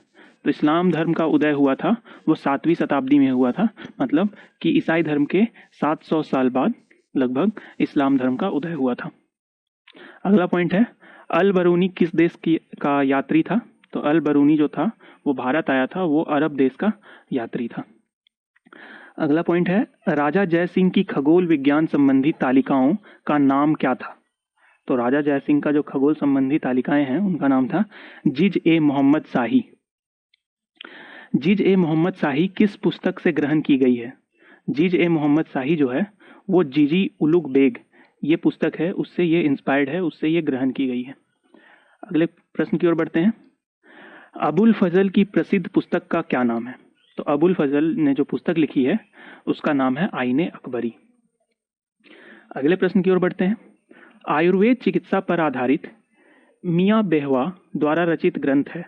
तो इस्लाम धर्म का उदय हुआ था वो 7वीं शताब्दी में हुआ था। मतलब कि ईसाई धर्म के 700 साल बाद लगभग इस्लाम धर्म का उदय हुआ था। अगला पॉइंट है अल बरूनी किस देश का यात्री था? तो अल बरूनी जो था वो भारत आया था, वो अरब देश का यात्री था। अगला पॉइंट है राजा जय सिंह की खगोल विज्ञान संबंधी तालिकाओं का नाम क्या था? तो राजा जय सिंह का जो खगोल संबंधी तालिकाएं हैं उनका नाम था जिज-ए-मोहम्मद शाही। जिज-ए-मोहम्मद शाही किस पुस्तक से ग्रहण की गई है? जिज-ए-मोहम्मद शाही जो है वो जीजी उलुग बेग ये पुस्तक है, उससे ये इंस्पायर्ड है, उससे ये ग्रहण की गई है। अगले प्रश्न की ओर बढ़ते हैं। अबुल फजल की प्रसिद्ध पुस्तक का क्या नाम है? तो अबुल फजल ने जो पुस्तक लिखी है उसका नाम है आईने अकबरी। अगले प्रश्न की ओर बढ़ते हैं। आयुर्वेद चिकित्सा पर आधारित मियाँ बेहवा द्वारा रचित ग्रंथ है।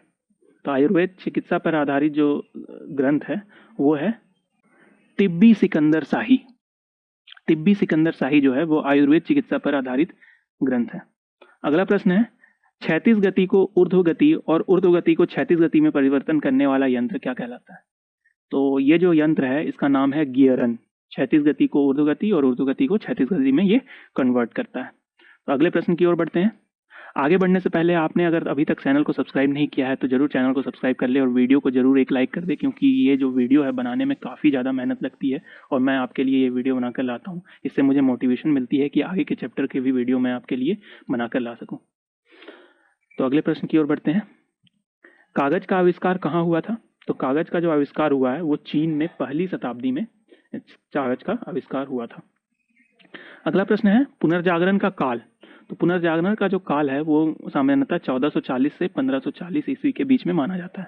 तो आयुर्वेद चिकित्सा पर आधारित जो ग्रंथ है वो है तिब्बी सिकंदर शाही। तिब्बी सिकंदर शाही जो है वो आयुर्वेद चिकित्सा पर आधारित ग्रंथ है। अगला प्रश्न है क्षैतिज गति को ऊर्ध्व गति और ऊर्ध्व गति को क्षैतिज गति में परिवर्तन करने वाला यंत्र क्या कहलाता है? तो ये जो यंत्र है इसका नाम है गियरन। क्षैतिज गति को ऊर्ध्व गति और ऊर्ध्व गति को क्षैतिज गति में ये कन्वर्ट करता है। तो अगले प्रश्न की ओर बढ़ते हैं। आगे बढ़ने से पहले आपने अगर अभी तक चैनल को सब्सक्राइब नहीं किया है तो जरूर चैनल को सब्सक्राइब कर ले और वीडियो को जरूर एक लाइक कर दे, क्योंकि ये जो वीडियो है बनाने में काफ़ी ज़्यादा मेहनत लगती है और मैं आपके लिए ये वीडियो बनाकर लाता हूँ। इससे मुझे मोटिवेशन मिलती है कि आगे के चैप्टर के भी वीडियो मैं आपके लिए बनाकर ला सकूँ। तो अगले प्रश्न की ओर बढ़ते हैं। कागज का आविष्कार कहाँ हुआ था? तो कागज का जो आविष्कार हुआ है वो चीन में पहली शताब्दी में कागज का आविष्कार हुआ था। अगला प्रश्न है पुनर्जागरण का काल। तो पुनर्जागरण का जो काल है वो सामान्यतः 1440 से 1540 ईस्वी के बीच में माना जाता है।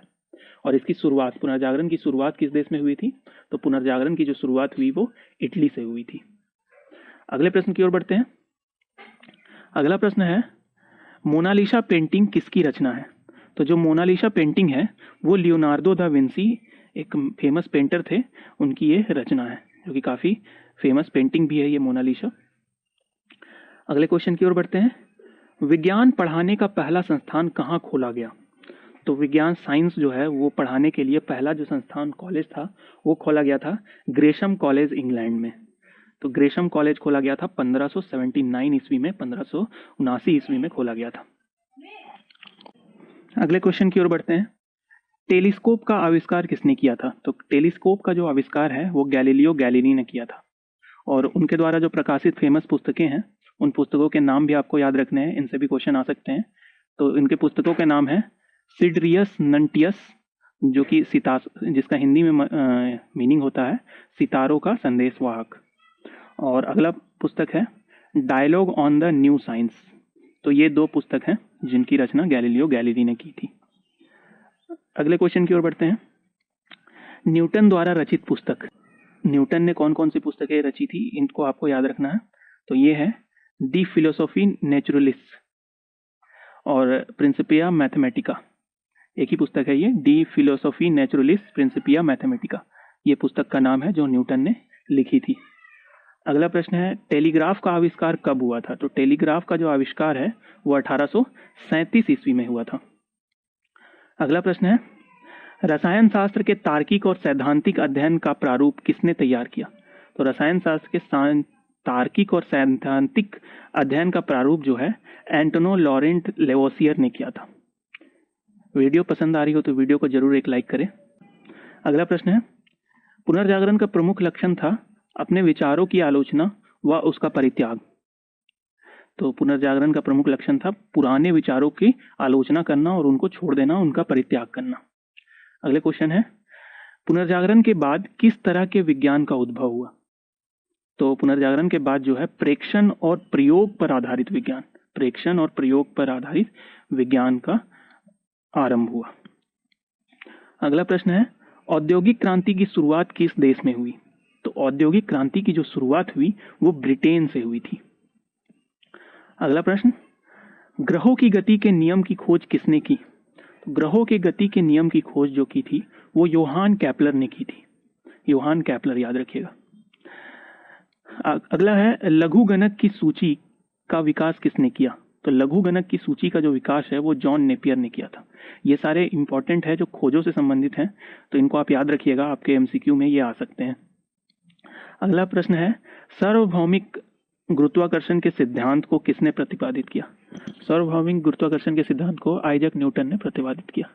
और इसकी शुरुआत, पुनर्जागरण की शुरुआत किस देश में हुई थी? तो पुनर्जागरण की जो शुरुआत हुई वो इटली से हुई थी। अगले प्रश्न की ओर बढ़ते हैं। अगला प्रश्न है मोनालिसा पेंटिंग किसकी रचना है? तो जो मोनालिसा पेंटिंग है वो लियोनार्डो दा विंसी, एक फेमस पेंटर थे, उनकी ये रचना है, जो कि काफ़ी फेमस पेंटिंग भी है ये मोनालिसा। अगले क्वेश्चन की ओर बढ़ते हैं। विज्ञान पढ़ाने का पहला संस्थान कहाँ खोला गया? तो विज्ञान साइंस जो है वो पढ़ाने के लिए पहला जो संस्थान कॉलेज था वो खोला गया था ग्रेशम कॉलेज इंग्लैंड में। तो ग्रेशम कॉलेज खोला गया था 1579 ईस्वी में, 1579 ईस्वी में खोला गया था। अगले क्वेश्चन की ओर बढ़ते हैं। टेलीस्कोप का आविष्कार किसने किया था? तो टेलीस्कोप का जो आविष्कार है वो गैलीलियो गैलीली ने किया था, और उनके द्वारा जो प्रकाशित फेमस पुस्तकें हैं उन पुस्तकों के नाम भी आपको याद रखने हैं, इनसे भी क्वेश्चन आ सकते हैं। तो इनके पुस्तकों के नाम है सिडरियस नंटियस, जो कि जिसका हिंदी में मीनिंग होता है सितारों का संदेशवाहक, और अगला पुस्तक है dialogue on the new science. तो ये दो पुस्तक हैं जिनकी रचना गैलीलियो गैलीली ने की थी। अगले क्वेश्चन की ओर बढ़ते हैं। न्यूटन द्वारा रचित पुस्तक, न्यूटन ने कौन कौन सी पुस्तकें रची थी इनको आपको याद रखना है। तो ये है दी फिलोसोफी नेचुरलिस और प्रिंसिपिया मैथमेटिका, एक ही पुस्तक है ये, D philosophy naturalis Principia Mathematica, ये पुस्तक का नाम है जो न्यूटन ने लिखी थी। अगला प्रश्न है टेलीग्राफ का आविष्कार कब हुआ था? तो टेलीग्राफ का जो आविष्कार है वो 1837 ईस्वी में हुआ था। अगला प्रश्न है रसायन शास्त्र के तार्किक और सैद्धांतिक अध्ययन का प्रारूप किसने तैयार किया? तो रसायन शास्त्र के तार्किक और सैद्धांतिक अध्ययन का प्रारूप जो है एंटोनो लॉरेंट लेवोसियर ने किया था। वीडियो पसंद आ रही हो तो वीडियो को जरूर एक लाइक करें। अगला प्रश्न है पुनर्जागरण का प्रमुख लक्षण था अपने विचारों की आलोचना व उसका परित्याग। तो पुनर्जागरण का प्रमुख लक्षण था पुराने विचारों की आलोचना करना और उनको छोड़ देना, उनका परित्याग करना। अगले क्वेश्चन है पुनर्जागरण के बाद किस तरह के विज्ञान का उद्भव हुआ? तो पुनर्जागरण के बाद जो है प्रेक्षण और प्रयोग पर आधारित विज्ञान, प्रेक्षण और प्रयोग पर आधारित विज्ञान का आरंभ हुआ। अगला प्रश्न है औद्योगिक क्रांति की शुरुआत किस देश में हुई? तो औद्योगिक क्रांति की जो शुरुआत हुई वो ब्रिटेन से हुई थी। अगला प्रश्न ग्रहों की गति के नियम की खोज किसने की? तो ग्रहों के गति के नियम की खोज जो की थी वो योहान केपलर ने की थी। योहान केपलर याद रखिएगा। अगला है लघु गणक की सूची का विकास किसने किया? तो लघु गणक की सूची का जो विकास है वो जॉन नेपियर ने किया था। ये सारे इंपॉर्टेंट है जो खोजों से संबंधित हैं, तो इनको आप याद रखिएगा, आपके एमसीक्यू में ये आ सकते हैं। अगला प्रश्न है सार्वभौमिक गुरुत्वाकर्षण के सिद्धांत को किसने प्रतिपादित किया? सार्वभौमिक गुरुत्वाकर्षण के सिद्धांत को आइजैक न्यूटन ने प्रतिपादित किया।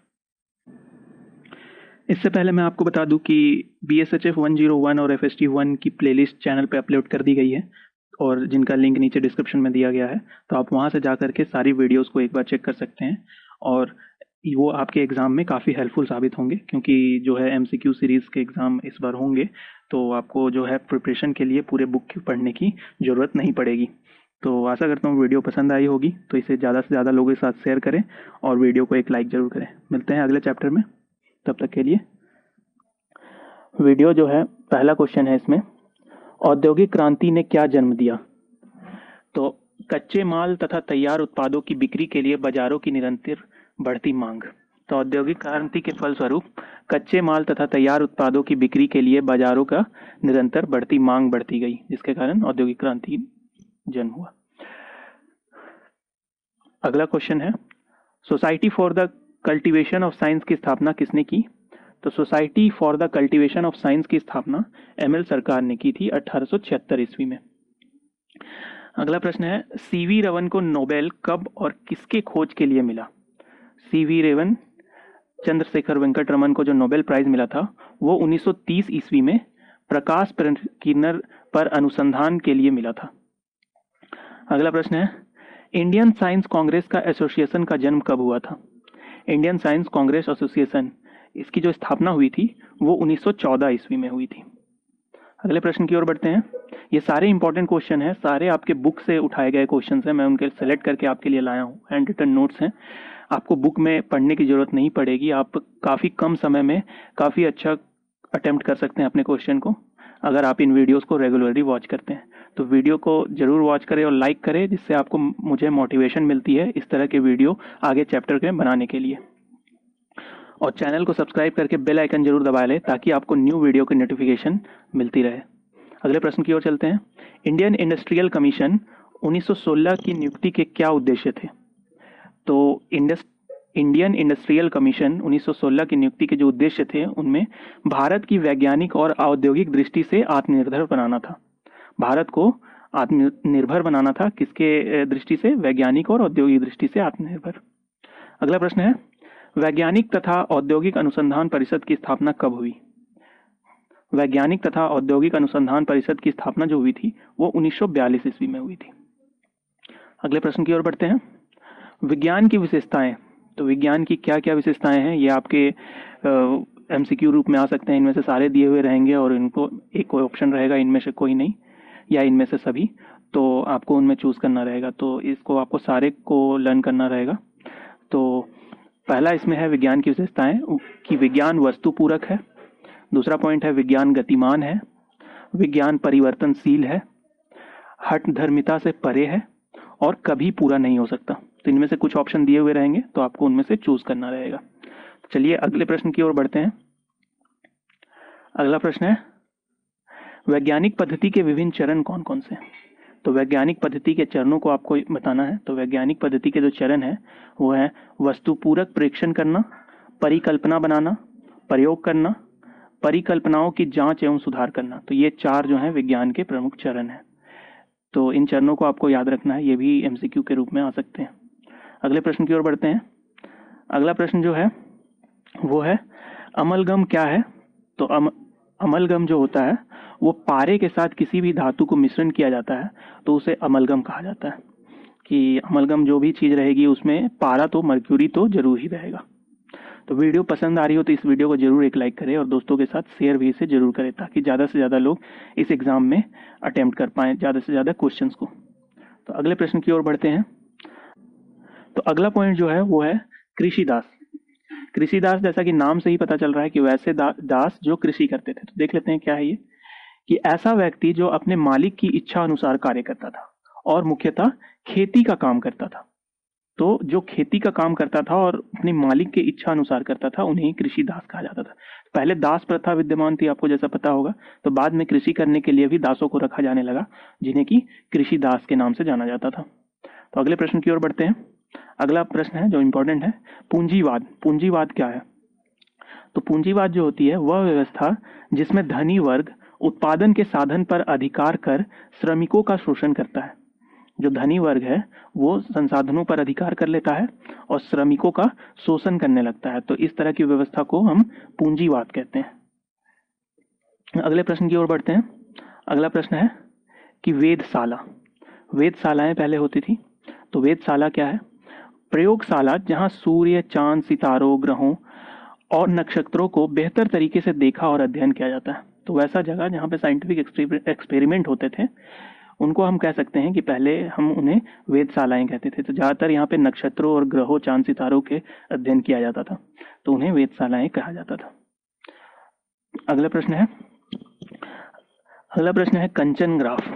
इससे पहले मैं आपको बता दूं कि BSHF 101 और FST 1 की प्लेलिस्ट चैनल पे अपलोड कर दी गई है, और जिनका लिंक नीचे डिस्क्रिप्शन में दिया गया है, तो आप वहां से जाकर के सारी वीडियोस को एक बार चेक कर सकते हैं, और वो आपके एग्ज़ाम में काफ़ी हेल्पफुल साबित होंगे, क्योंकि जो है MCQ सीरीज़ के एग्ज़ाम इस बार होंगे, तो आपको जो है प्रिपरेशन के लिए पूरे बुक पढ़ने की ज़रूरत नहीं पड़ेगी। तो आशा करता हूँ वीडियो पसंद आई होगी, तो इसे ज़्यादा से ज़्यादा लोगों के साथ शेयर करें और वीडियो को एक लाइक ज़रूर करें। मिलते हैं अगले चैप्टर में, तब तक के लिए वीडियो जो है पहला क्वेश्चन है इसमें औद्योगिक क्रांति ने क्या जन्म दिया? तो कच्चे माल तथा तैयार उत्पादों की बिक्री के लिए बाजारों की निरंतर बढ़ती मांग। तो औद्योगिक क्रांति के फलस्वरूप कच्चे माल तथा तैयार उत्पादों की बिक्री के लिए बाजारों का निरंतर बढ़ती मांग बढ़ती गई, जिसके कारण औद्योगिक क्रांति जन्म हुआ। अगला क्वेश्चन है society for the cultivation of science की स्थापना किसने की? तो society for the cultivation of science की स्थापना ML सरकार ने की थी 1876 ईस्वी में। अगला प्रश्न है CV रमन को नोबेल कब और किसके खोज के लिए मिला? CV रमन, चंद्रशेखर वेंकट रमन को जो नोबेल प्राइज मिला था वो 1930 ईस्वी में प्रकाश किरण पर अनुसंधान के लिए मिला था। अगला प्रश्न है इंडियन साइंस कांग्रेस का एसोसिएशन का जन्म कब हुआ था? इंडियन साइंस कांग्रेस एसोसिएशन, इसकी जो स्थापना हुई थी वो 1914 ईस्वी में हुई थी। अगले प्रश्न की ओर बढ़ते हैं। ये सारे इंपॉर्टेंट क्वेश्चन हैं, सारे आपके बुक से उठाए गए क्वेश्चन हैं, मैं उनके सेलेक्ट करके आपके लिए लाया हूँ। हैंड रिटन नोट्स हैं, आपको बुक में पढ़ने की जरूरत नहीं पड़ेगी, आप काफ़ी कम समय में काफ़ी अच्छा अटेम्प्ट कर सकते हैं अपने क्वेश्चन को, अगर आप इन वीडियोज़ को रेगुलरली वॉच करते हैं। तो वीडियो को जरूर वॉच करें और लाइक करें, जिससे आपको मुझे मोटिवेशन मिलती है इस तरह के वीडियो आगे चैप्टर के बनाने के लिए। और चैनल को सब्सक्राइब करके बेल आइकन जरूर दबा लें ताकि आपको न्यू वीडियो की नोटिफिकेशन मिलती रहे। अगले प्रश्न की ओर चलते हैं। इंडियन इंडस्ट्रियल कमीशन 1916 की नियुक्ति के क्या उद्देश्य थे? तो इंडियन इंडस्ट्रियल कमीशन 1916 की नियुक्ति के जो उद्देश्य थे उनमें भारत की वैज्ञानिक और औद्योगिक दृष्टि से आत्मनिर्भर बनाना था। भारत को आत्मनिर्भर बनाना था, किसके दृष्टि से? वैज्ञानिक और औद्योगिक दृष्टि से आत्मनिर्भर। अगला प्रश्न है, वैज्ञानिक तथा औद्योगिक अनुसंधान परिषद की स्थापना कब हुई? वैज्ञानिक तथा औद्योगिक अनुसंधान परिषद की स्थापना जो हुई थी वो 1942 ईस्वी में हुई थी। अगले प्रश्न की ओर बढ़ते हैं। विज्ञान की विशेषताएं, तो विज्ञान की क्या क्या विशेषताएं हैं, ये आपके एमसीक्यू रूप में आ सकते हैं। इनमें से सारे दिए हुए रहेंगे और इनको एक कोई ऑप्शन रहेगा, इनमें से कोई नहीं या इनमें से सभी, तो आपको उनमें चूज करना रहेगा। तो इसको आपको सारे को लर्न करना रहेगा। तो पहला इसमें है विज्ञान की विशेषताएं कि विज्ञान वस्तु पूरक है। दूसरा पॉइंट है विज्ञान गतिमान है, विज्ञान परिवर्तनशील है, हठधर्मिता से परे है और कभी पूरा नहीं हो सकता। तो इनमें से कुछ ऑप्शन दिए हुए रहेंगे, तो आपको उनमें से चूज करना रहेगा। चलिए अगले प्रश्न की ओर बढ़ते हैं। अगला प्रश्न है, वैज्ञानिक पद्धति के विभिन्न चरण कौन कौन से हैं? तो वैज्ञानिक पद्धति के चरणों को आपको बताना है। तो वैज्ञानिक पद्धति के जो चरण है वो है वस्तुपूरक प्रेक्षण करना, परिकल्पना बनाना, प्रयोग करना, परिकल्पनाओं की जांच एवं सुधार करना। तो ये चार जो हैं विज्ञान के प्रमुख चरण हैं। तो इन चरणों को आपको याद रखना है, ये भी एमसीक्यू के रूप में आ सकते हैं। अगले प्रश्न की ओर बढ़ते हैं। अगला प्रश्न जो है वो है अमलगम क्या है? तो अमलगम जो होता है वो पारे के साथ किसी भी धातु को मिश्रण किया जाता है तो उसे अमलगम कहा जाता है। कि अमलगम जो भी चीज रहेगी उसमें पारा तो मर्क्यूरी तो जरूर ही रहेगा। तो वीडियो पसंद आ रही हो तो इस वीडियो को जरूर एक लाइक करें और दोस्तों के साथ शेयर भी इसे जरूर करें, ताकि ज़्यादा से ज़्यादा लोग इस एग्ज़ाम में अटेम्प्ट कर पाएँ ज़्यादा से ज़्यादा क्वेश्चंस को। तो अगले प्रश्न की ओर बढ़ते हैं। तो अगला पॉइंट जो है वो है कृषिदास। कृषिदास जैसा कि नाम से ही पता चल रहा है कि वैसे दास जो कृषि करते थे। तो देख लेते हैं क्या है ये, कि ऐसा व्यक्ति जो अपने मालिक की इच्छा अनुसार कार्य करता था और मुख्यतः खेती का काम करता था। तो जो खेती का काम करता था और अपने मालिक के इच्छा अनुसार करता था उन्हें कृषि दास कहा जाता था। पहले दास प्रथा विद्यमान थी, आपको जैसा पता होगा। तो बाद में कृषि करने के लिए भी दासों को रखा जाने लगा, जिन्हें कि कृषि दास के नाम से जाना जाता था। तो अगले प्रश्न की ओर बढ़ते हैं। अगला प्रश्न है जो इम्पोर्टेंट है, पूंजीवाद। पूंजीवाद क्या है? तो पूंजीवाद जो होती है वह व्यवस्था जिसमें धनी वर्ग उत्पादन के साधन पर अधिकार कर श्रमिकों का शोषण करता है। जो धनी वर्ग है वो संसाधनों पर अधिकार कर लेता है और श्रमिकों का शोषण करने लगता है। तो इस तरह की व्यवस्था को हम पूंजीवाद कहते हैं। अगले प्रश्न की ओर बढ़ते हैं। अगला प्रश्न है कि वेधशाला। वेधशालाएं पहले होती थी। तो वेधशाला क्या है? प्रयोगशाला जहां सूर्य, चांद, सितारों, ग्रहों और नक्षत्रों को बेहतर तरीके से देखा और अध्ययन किया जाता है। तो वैसा जगह जहाँ पे साइंटिफिक एक्सपेरिमेंट होते थे उनको हम कह सकते हैं कि पहले हम उन्हें वेधशालाएं कहते थे। तो ज़्यादातर यहाँ पे नक्षत्रों और ग्रहों, चांद, सितारों के अध्ययन किया जाता था, तो उन्हें वेधशालाएं कहा जाता था। अगला प्रश्न है कंचन ग्राफ।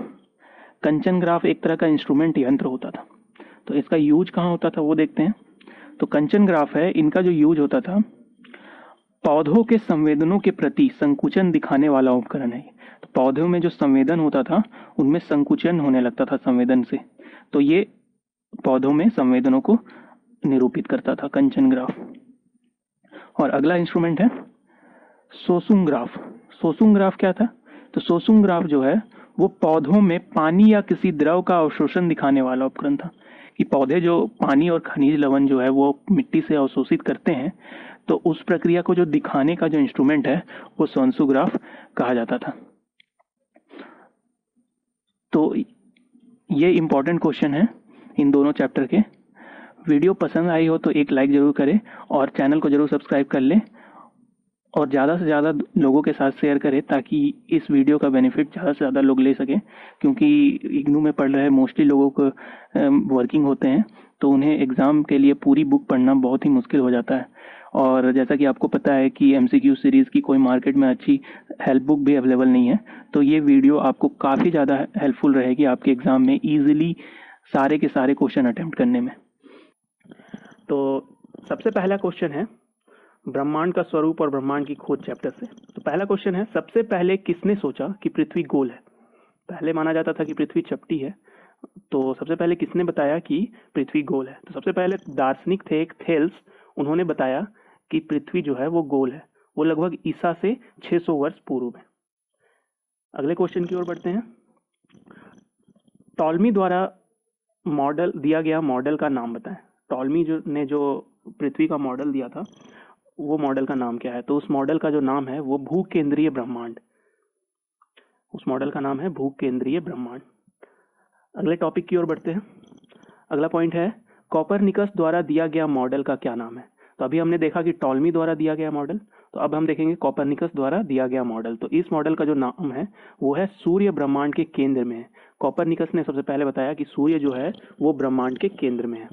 कंचन ग्राफ एक तरह का इंस्ट्रूमेंट यंत्र होता था। तो इसका यूज कहाँ होता था वो देखते हैं। तो कंचन ग्राफ है, इनका जो यूज होता था पौधों के संवेदनों के प्रति संकुचन दिखाने वाला उपकरण है। तो पौधों में जो संवेदन होता था उनमें संकुचन होने लगता था संवेदन से, तो ये पौधों में संवेदनों को निरूपित करता था कंचन ग्राफ। और अगला इंस्ट्रूमेंट है सोसुम ग्राफ। सोसुम ग्राफ क्या था? तो सोसुम ग्राफ जो है वो पौधों में पानी या किसी द्रव का अवशोषण दिखाने वाला उपकरण था। कि पौधे जो पानी और खनिज लवण जो है वो मिट्टी से अवशोषित करते हैं, तो उस प्रक्रिया को जो दिखाने का जो इंस्ट्रूमेंट है वो सोसुम कहा जाता था। तो ये इंपॉर्टेंट क्वेश्चन है इन दोनों चैप्टर के। वीडियो पसंद आई हो तो एक लाइक जरूर करें और चैनल को जरूर सब्सक्राइब कर लें और ज़्यादा से ज़्यादा लोगों के साथ शेयर करें, ताकि इस वीडियो का बेनिफिट ज़्यादा से ज़्यादा लोग ले सकें। क्योंकि इग्नू में पढ़ रहे मोस्टली लोगों को वर्किंग होते हैं, तो उन्हें एग्ज़ाम के लिए पूरी बुक पढ़ना बहुत ही मुश्किल हो जाता है। और जैसा कि आपको पता है कि एमसीक्यू सीरीज़ की कोई मार्केट में अच्छी हेल्प बुक भी अवेलेबल नहीं है, तो ये वीडियो आपको काफ़ी ज़्यादा हेल्पफुल रहेगी आपके एग्ज़ाम में ईजिली सारे के सारे क्वेश्चन अटेम्प्ट करने में। तो सबसे पहला क्वेश्चन है ब्रह्मांड का स्वरूप और ब्रह्मांड की खोज चैप्टर से। तो पहला क्वेश्चन है, सबसे पहले किसने सोचा कि पृथ्वी गोल है? पहले माना जाता था कि पृथ्वी चपटी है, तो सबसे पहले किसने बताया कि पृथ्वी गोल है? तो सबसे पहले दार्शनिक थे एक थेल्स, उन्होंने बताया कि पृथ्वी जो है वो गोल है। वो लगभग ईसा से 600 वर्ष पूर्व में। अगले क्वेश्चन की ओर बढ़ते हैं। टॉलमी द्वारा मॉडल दिया गया मॉडल का नाम बताएं। टॉलमी ने जो पृथ्वी का मॉडल दिया था, वो मॉडल का नाम क्या है? तो उस मॉडल का जो नाम है वो भूकेंद्रीय ब्रह्मांड। उस मॉडल का नाम है भूकेंद्रीय ब्रह्मांड। अगले टॉपिक की ओर बढ़ते हैं। अगला पॉइंट है कॉपरनिकस द्वारा दिया गया मॉडल का क्या नाम है? तो अभी हमने देखा कि टॉलमी द्वारा दिया गया मॉडल, तो अब हम देखेंगे कॉपरनिकस द्वारा दिया गया मॉडल। तो इस मॉडल का जो नाम है वो है सूर्य ब्रह्मांड के केंद्र में है। कॉपरनिकस ने सबसे पहले बताया कि सूर्य जो है वो ब्रह्मांड के केंद्र में है,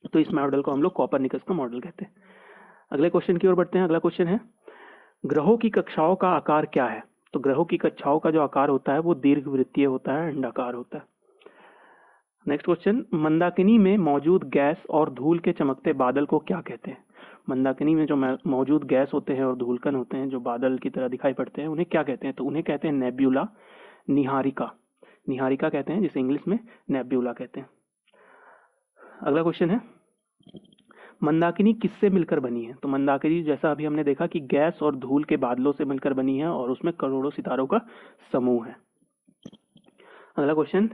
तो इस मॉडल को हम लोग कॉपरनिकस का मॉडल कहते हैं। अगले क्वेश्चन की ओर बढ़ते हैं। अगला क्वेश्चन है ग्रहों की कक्षाओं का आकार क्या है? तो ग्रहों की कक्षाओं का जो आकार होता है वो दीर्घवृत्तीय होता है, अंडाकार होता है। नेक्स्ट क्वेश्चन, मंदाकिनी में मौजूद गैस और धूल के चमकते बादल को क्या कहते हैं? मंदाकिनी में जो मौजूद गैस होते हैं और धूलकण होते हैं जो बादल की तरह दिखाई पड़ते हैं, उन्हें क्या कहते हैं? तो उन्हें कहते हैं नेब्यूला, निहारिका। निहारिका कहते हैं, जिसे इंग्लिश में नेब्यूला कहते हैं। अगला क्वेश्चन है मंदाकिनी किससे मिलकर बनी है? तो मंदाकिनी जैसा अभी हमने देखा कि गैस और धूल के बादलों से मिलकर बनी है और उसमें करोड़ों सितारों का समूह है। अगला क्वेश्चन,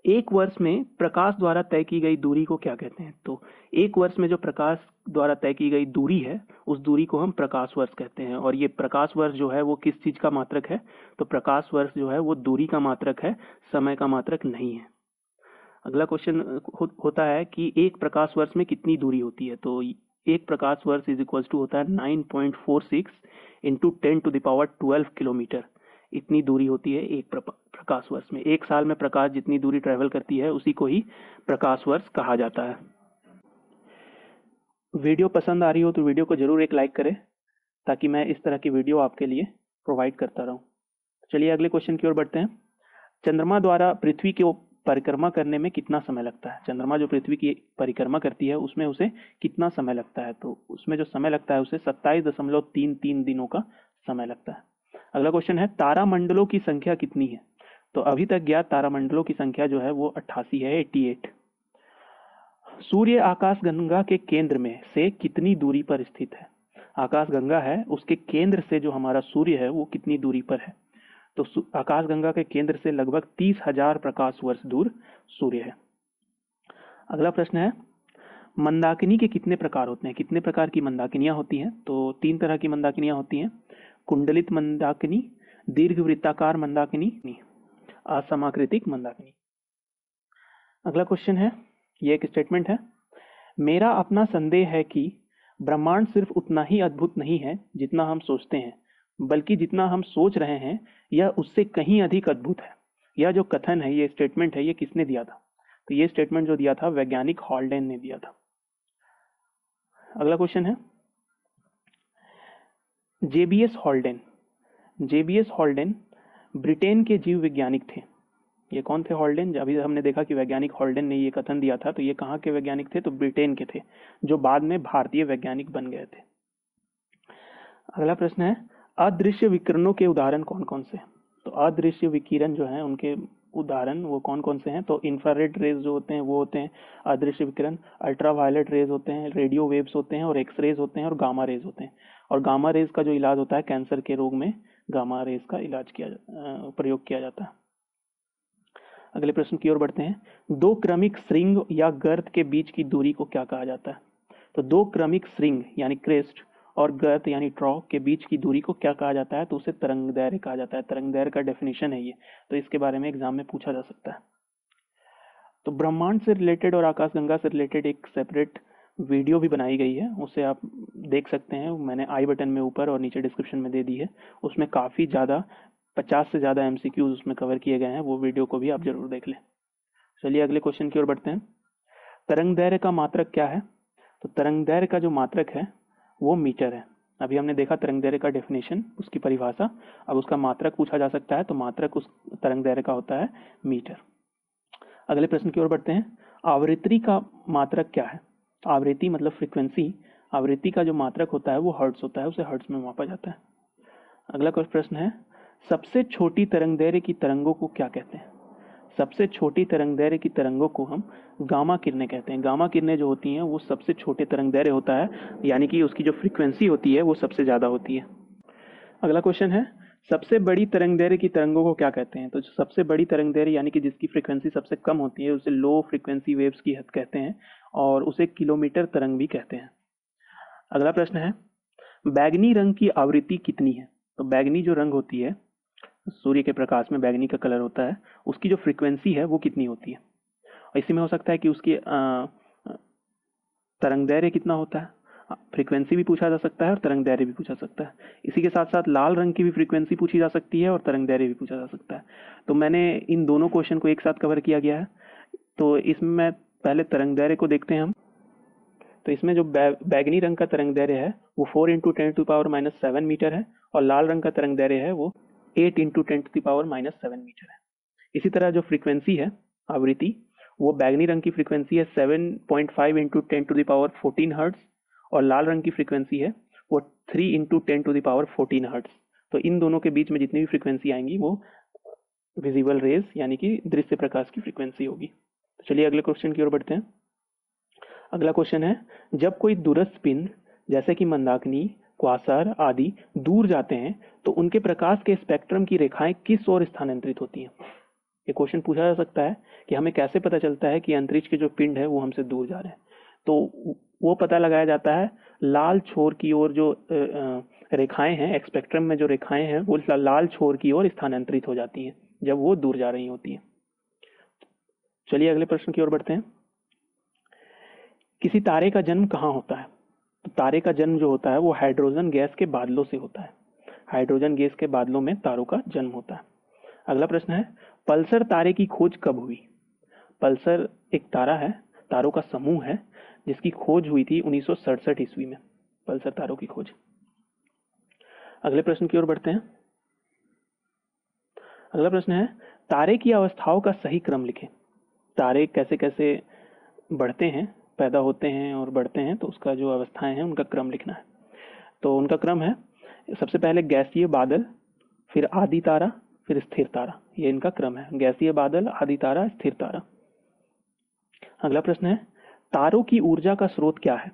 एक वर्ष में प्रकाश द्वारा तय की गई दूरी को क्या कहते हैं? तो एक वर्ष में जो प्रकाश द्वारा तय की गई दूरी है उस दूरी को हम प्रकाश वर्ष कहते हैं। और ये प्रकाश वर्ष जो है वो किस चीज का मात्रक है? तो प्रकाश वर्ष जो है वो दूरी का मात्रक है, समय का मात्रक नहीं है। अगला क्वेश्चन होता है कि एक प्रकाश वर्ष में कितनी दूरी होती है? तो एक प्रकाश वर्ष इज इक्वल टू होता है 9.46 इंटू 10⁻12 किलोमीटर। इतनी दूरी होती है एक प्रकाश वर्ष में। एक साल में प्रकाश जितनी दूरी ट्रेवल करती है उसी को ही प्रकाश वर्ष कहा जाता है। वीडियो पसंद आ रही हो तो वीडियो को जरूर एक लाइक करें ताकि मैं इस तरह की वीडियो आपके लिए प्रोवाइड करता रहूं। चलिए अगले क्वेश्चन की ओर बढ़ते हैं। चंद्रमा द्वारा पृथ्वी की परिक्रमा करने में कितना समय लगता है? चंद्रमा जो पृथ्वी की परिक्रमा करती है उसमें उसे कितना समय लगता है? तो उसमें जो समय लगता है उसे 27.33 दिनों का समय लगता है। अगला क्वेश्चन है तारामंडलों की संख्या कितनी है? तो अभी तक ज्ञात तारामंडलों की संख्या जो है वो 88 है, 88। सूर्य आकाशगंगा के केंद्र में से कितनी दूरी पर स्थित है? आकाशगंगा है, उसके केंद्र से जो हमारा सूर्य है वो कितनी दूरी पर है? तो आकाशगंगा के केंद्र से लगभग 30,000 प्रकाश वर्ष दूर सूर्य है। अगला प्रश्न है मंदाकिनी के कितने प्रकार होते हैं? कितने प्रकार की मंदाकिनियां होती हैं? तो 3 तरह की मंदाकिनियां होती हैं, कुंडलित मंदाकिनी, दीर्घवृत्ताकार मंदाकिनी, असमाकृतिक मंदाकिनी। अगला क्वेश्चन है, ये एक स्टेटमेंट है, मेरा अपना संदेह है कि ब्रह्मांड सिर्फ उतना ही अद्भुत नहीं है जितना हम सोचते हैं, बल्कि जितना हम सोच रहे हैं यह उससे कहीं अधिक अद्भुत है। यह जो कथन है, ये स्टेटमेंट है, ये किसने दिया था? तो ये स्टेटमेंट जो दिया था वैज्ञानिक हॉल्डेन ने दिया था। अगला क्वेश्चन है जेबीएस हॉल्डेन। जेबीएस हॉल्डेन ब्रिटेन के जीव वैज्ञानिक थे। ये कौन थे हॉल्डेन? अभी हमने देखा कि वैज्ञानिक हॉल्डेन ने ये कथन दिया था, तो ये कहाँ के वैज्ञानिक थे? तो ब्रिटेन के थे, जो बाद में भारतीय वैज्ञानिक बन गए थे। अगला प्रश्न है अदृश्य विकिरणों के उदाहरण कौन कौन से? तो अदृश्य विकिरण जो है उनके उदाहरण वो कौन कौन से हैं? तो इंफ्रारेड रेज जो होते हैं वो होते हैं अदृश्य विकिरण, अल्ट्रावायलेट रेज होते हैं, रेडियो वेव्स होते हैं, और एक्स रेज होते हैं, और गामा रेज होते हैं। और गामा रेज का जो इलाज होता है कैंसर के रोग में गामा रेज का इलाज प्रयोग किया जाता है। अगले प्रश्न की ओर बढ़ते हैं, दो क्रमिक श्रृंग या गर्त के बीच की दूरी को क्या कहा जाता है? तो दो क्रमिक श्रृंग यानी क्रेस्ट और गर्त यानी ट्रॉ के बीच की दूरी को क्या कहा जाता है? तो उसे तरंग दैर्घ्य कहा जाता है। तरंग दैर्घ्य का डेफिनेशन है ये, तो इसके बारे में एग्जाम में पूछा जा सकता है। तो ब्रह्मांड से रिलेटेड और आकाशगंगा से रिलेटेड एक सेपरेट वीडियो भी बनाई गई है, उसे आप देख सकते हैं। मैंने आई बटन में ऊपर और नीचे डिस्क्रिप्शन में दे दी है। उसमें काफ़ी ज़्यादा 50 से ज़्यादा एमसीक्यूज उसमें कवर किए गए हैं, वो वीडियो को भी आप जरूर देख लें। चलिए अगले क्वेश्चन की ओर बढ़ते हैं। तरंग दैर्घ्य का मात्रक क्या है? तो तरंग दैर्घ्य का जो मात्रक है वो मीटर है। अभी हमने देखा तरंग दैर्घ्य का डेफिनेशन, उसकी परिभाषा। अब उसका मात्रक पूछा जा सकता है, तो मात्रक उस तरंग दैर्घ्य का होता है मीटर। अगले प्रश्न की ओर बढ़ते हैं, आवृत्ति का मात्रक क्या है? आवृत्ति मतलब फ्रीक्वेंसी। आवृत्ति का जो मात्रक होता है वो हर्ट्ज होता है, उसे हर्ट्ज में मापा जाता है। अगला प्रश्न है, सबसे छोटी तरंगदैर्घ्य की तरंगों को क्या कहते हैं? सबसे छोटी तरंगदैर्घ्य की तरंगों को हम गामा किरणें कहते हैं। गामा किरणें जो होती हैं वो सबसे छोटे तरंगदैर्घ्य होता है, यानी कि उसकी जो फ्रीक्वेंसी होती है वो सबसे ज़्यादा होती है। अगला क्वेश्चन है, सबसे बड़ी तरंगदैर्घ्य की तरंगों को क्या कहते हैं? तो जो सबसे बड़ी तरंगदैर्घ्य यानी कि जिसकी फ्रीक्वेंसी सबसे कम होती है उसे लो फ्रीक्वेंसी वेव्स की हद कहते हैं और उसे किलोमीटर तरंग भी कहते हैं। अगला प्रश्न है, बैंगनी रंग की आवृत्ति कितनी है? तो बैंगनी जो रंग होती है, सूर्य के प्रकाश में बैंगनी का कलर होता है, उसकी जो फ्रीक्वेंसी है वो कितनी होती है? और इसी में हो सकता है कि उसकी तरंगदैर्घ्य कितना होता है, फ्रीक्वेंसी भी पूछा जा सकता है और तरंगदैर्घ्य भी पूछा जा सकता है। इसी के साथ साथ लाल रंग की भी फ्रीक्वेंसी पूछी जा सकती है और तरंगदैर्घ्य भी पूछा जा सकता है। तो मैंने इन दोनों क्वेश्चन को एक साथ कवर किया गया है। तो इसमें पहले तरंगदैर्घ्य को देखते हैं हम। तो इसमें जो बैगनी रंग का तरंगदैर्घ्य है वो 4 इंटू 10⁻⁻7 मीटर है और लाल रंग का तरंगदैर्घ्य है वो 8 इंटू 10⁻⁻7 मीटर है। इसी तरह जो फ्रीक्वेंसी है, आवृत्ति, वो बैगनी रंग की फ्रीक्वेंसी है 7.5 इंटू 10⁻14 हर्ट्ज और लाल रंग की फ्रीक्वेंसी है वो 3 इंटू 10⁻14 हर्ट्ज। तो इन दोनों के बीच में जितनी भी फ्रीक्वेंसी आएंगी वो विजिबल रेज यानी कि दृश्य प्रकाश की फ्रीक्वेंसी होगी। तो चलिए अगले क्वेश्चन की ओर बढ़ते हैं। अगला क्वेश्चन है, जब कोई दूरस्थ पिंड जैसे कि मंदाकिनी, क्वासर आदि दूर जाते हैं तो उनके प्रकाश के स्पेक्ट्रम की रेखाएं किस ओर स्थानांतरित होती हैं? ये क्वेश्चन पूछा जा सकता है कि हमें कैसे पता चलता है कि अंतरिक्ष के जो पिंड है वो हमसे दूर जा रहे हैं। तो वो पता लगाया जाता है लाल छोर की ओर जो रेखाएं हैं, स्पेक्ट्रम में जो रेखाएं हैं वो लाल छोर की ओर स्थानांतरित हो जाती हैं जब वो दूर जा रही होती हैं। चलिए अगले प्रश्न की ओर बढ़ते हैं। किसी तारे का जन्म कहाँ होता है? तो तारे का जन्म जो होता है वो हाइड्रोजन गैस के बादलों से होता है। हाइड्रोजन गैस के बादलों में तारों का जन्म होता है। अगला प्रश्न है, पल्सर तारे की खोज कब हुई? पल्सर एक तारा है, तारों का समूह है जिसकी खोज हुई थी 1967 ईस्वी में। पल्सर तारों की खोज। अगले प्रश्न की ओर बढ़ते हैं। अगला प्रश्न है, तारे की अवस्थाओं का सही क्रम लिखें। तारे कैसे कैसे बढ़ते हैं, पैदा होते हैं और बढ़ते हैं, तो उसका जो अवस्थाएं हैं उनका क्रम लिखना है। तो उनका क्रम है, सबसे पहले गैसीय बादल, फिर आदि तारा, फिर स्थिर तारा। ये इनका क्रम है, गैसीय बादल, आदि तारा, स्थिर तारा। अगला प्रश्न है, तारों की ऊर्जा का स्रोत क्या है?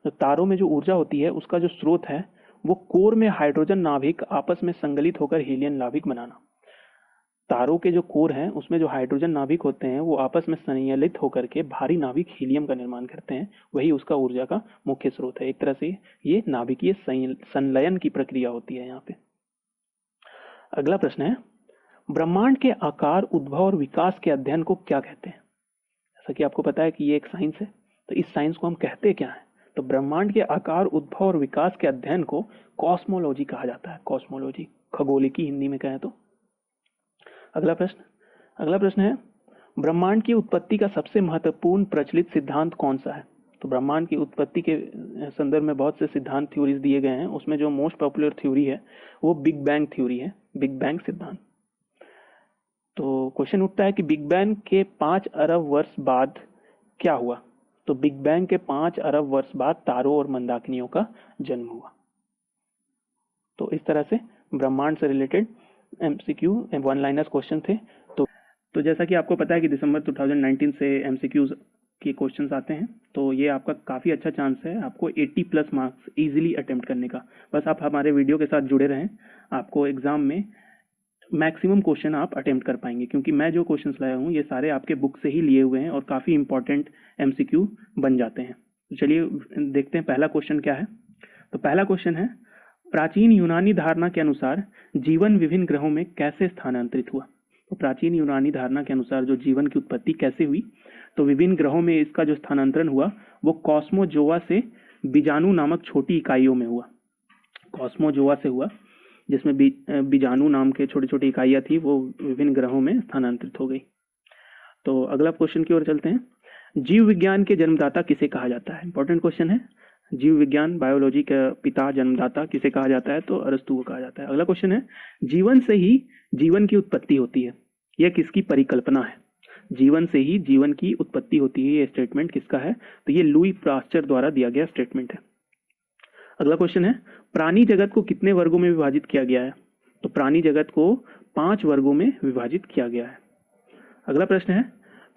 तो तारों में जो ऊर्जा होती है उसका जो स्रोत है वो कोर में हाइड्रोजन नाभिक आपस में संगलित होकर हीलियम नाभिक बनाना। तारों के जो कोर हैं उसमें जो हाइड्रोजन नाभिक होते हैं वो आपस में संलयित होकर के भारी नाभिक हीलियम का निर्माण करते हैं, वही उसका ऊर्जा का मुख्य स्रोत है। एक तरह से ये नाभिकीय संलयन की प्रक्रिया होती है यहाँ पे। अगला प्रश्न है, ब्रह्मांड के आकार, उद्भव और विकास के अध्ययन को क्या कहते हैं? जैसा कि आपको पता है कि ये एक साइंस है, तो इस साइंस को हम कहते क्या हैं? तो ब्रह्मांड के आकार, उद्भव और विकास के अध्ययन को कॉस्मोलॉजी कहा जाता है। कॉस्मोलॉजी, खगोलिकी हिंदी में कहें तो। अगला प्रश्न है, ब्रह्मांड की उत्पत्ति का सबसे महत्वपूर्ण प्रचलित सिद्धांत कौन सा है? तो ब्रह्मांड की उत्पत्ति के संदर्भ में बहुत से सिद्धांत, थ्योरीज दिए गए हैं। उसमें जो मोस्ट पॉपुलर थ्योरी है वो बिग बैंग थ्योरी है, बिग बैंग सिद्धांत। तो क्वेश्चन उठता है कि बिग बैंग के 5 अरब वर्ष बाद क्या हुआ? तो बिग बैंग के 5 अरब वर्ष बाद तारों और मंदाकिनियों का जन्म हुआ। तो इस तरह से ब्रह्मांड से related MCQ one liner question थे। तो जैसा कि आपको पता है कि दिसंबर 2019 से एमसीक्यूज के क्वेश्चंस आते हैं, तो ये आपका काफ़ी अच्छा चांस है आपको 80 प्लस मार्क्स इजीली अटेम्प्ट करने का। बस आप हमारे वीडियो के साथ जुड़े रहें, आपको एग्जाम में मैक्सिमम क्वेश्चन आप अटेम्प्ट कर पाएंगे, क्योंकि मैं जो क्वेश्चंस लाया हूँ ये सारे आपके बुक से ही लिए हुए हैं और काफ़ी इंपॉर्टेंट एमसीक्यू बन जाते हैं। तो चलिए देखते हैं पहला क्वेश्चन क्या है। तो पहला क्वेश्चन है, प्राचीन यूनानी धारणा के अनुसार जीवन विभिन्न ग्रहों में कैसे स्थानांतरित हुआ? तो प्राचीन यूनानी धारणा के अनुसार जो जीवन की उत्पत्ति कैसे हुई, तो विभिन्न ग्रहों में इसका जो स्थानांतरण हुआ वो कॉस्मोजोआ से बीजाणु नामक छोटी इकाइयों में हुआ। कॉस्मोजोआ से हुआ, जिसमें बीजाणु नाम के छोटी छोटी इकाइयां थी, वो विभिन्न ग्रहों में स्थानांतरित हो गई। तो अगला क्वेश्चन की ओर चलते हैं। जीव विज्ञान के जन्मदाता किसे कहा जाता है? इंपॉर्टेंट क्वेश्चन है। जीव विज्ञान, बायोलॉजी का पिता, जन्मदाता किसे कहा जाता है? तो अरस्तु को कहा जाता है। अगला क्वेश्चन है, जीवन से ही जीवन की उत्पत्ति होती है, यह किसकी परिकल्पना है? जीवन से ही जीवन की उत्पत्ति होती है, ये स्टेटमेंट किसका है? तो ये लुई पास्चर द्वारा दिया गया स्टेटमेंट है। अगला क्वेश्चन है, प्राणी जगत को कितने वर्गों में विभाजित किया गया है? तो प्राणी जगत को 5 वर्गों में विभाजित किया गया है। अगला प्रश्न है,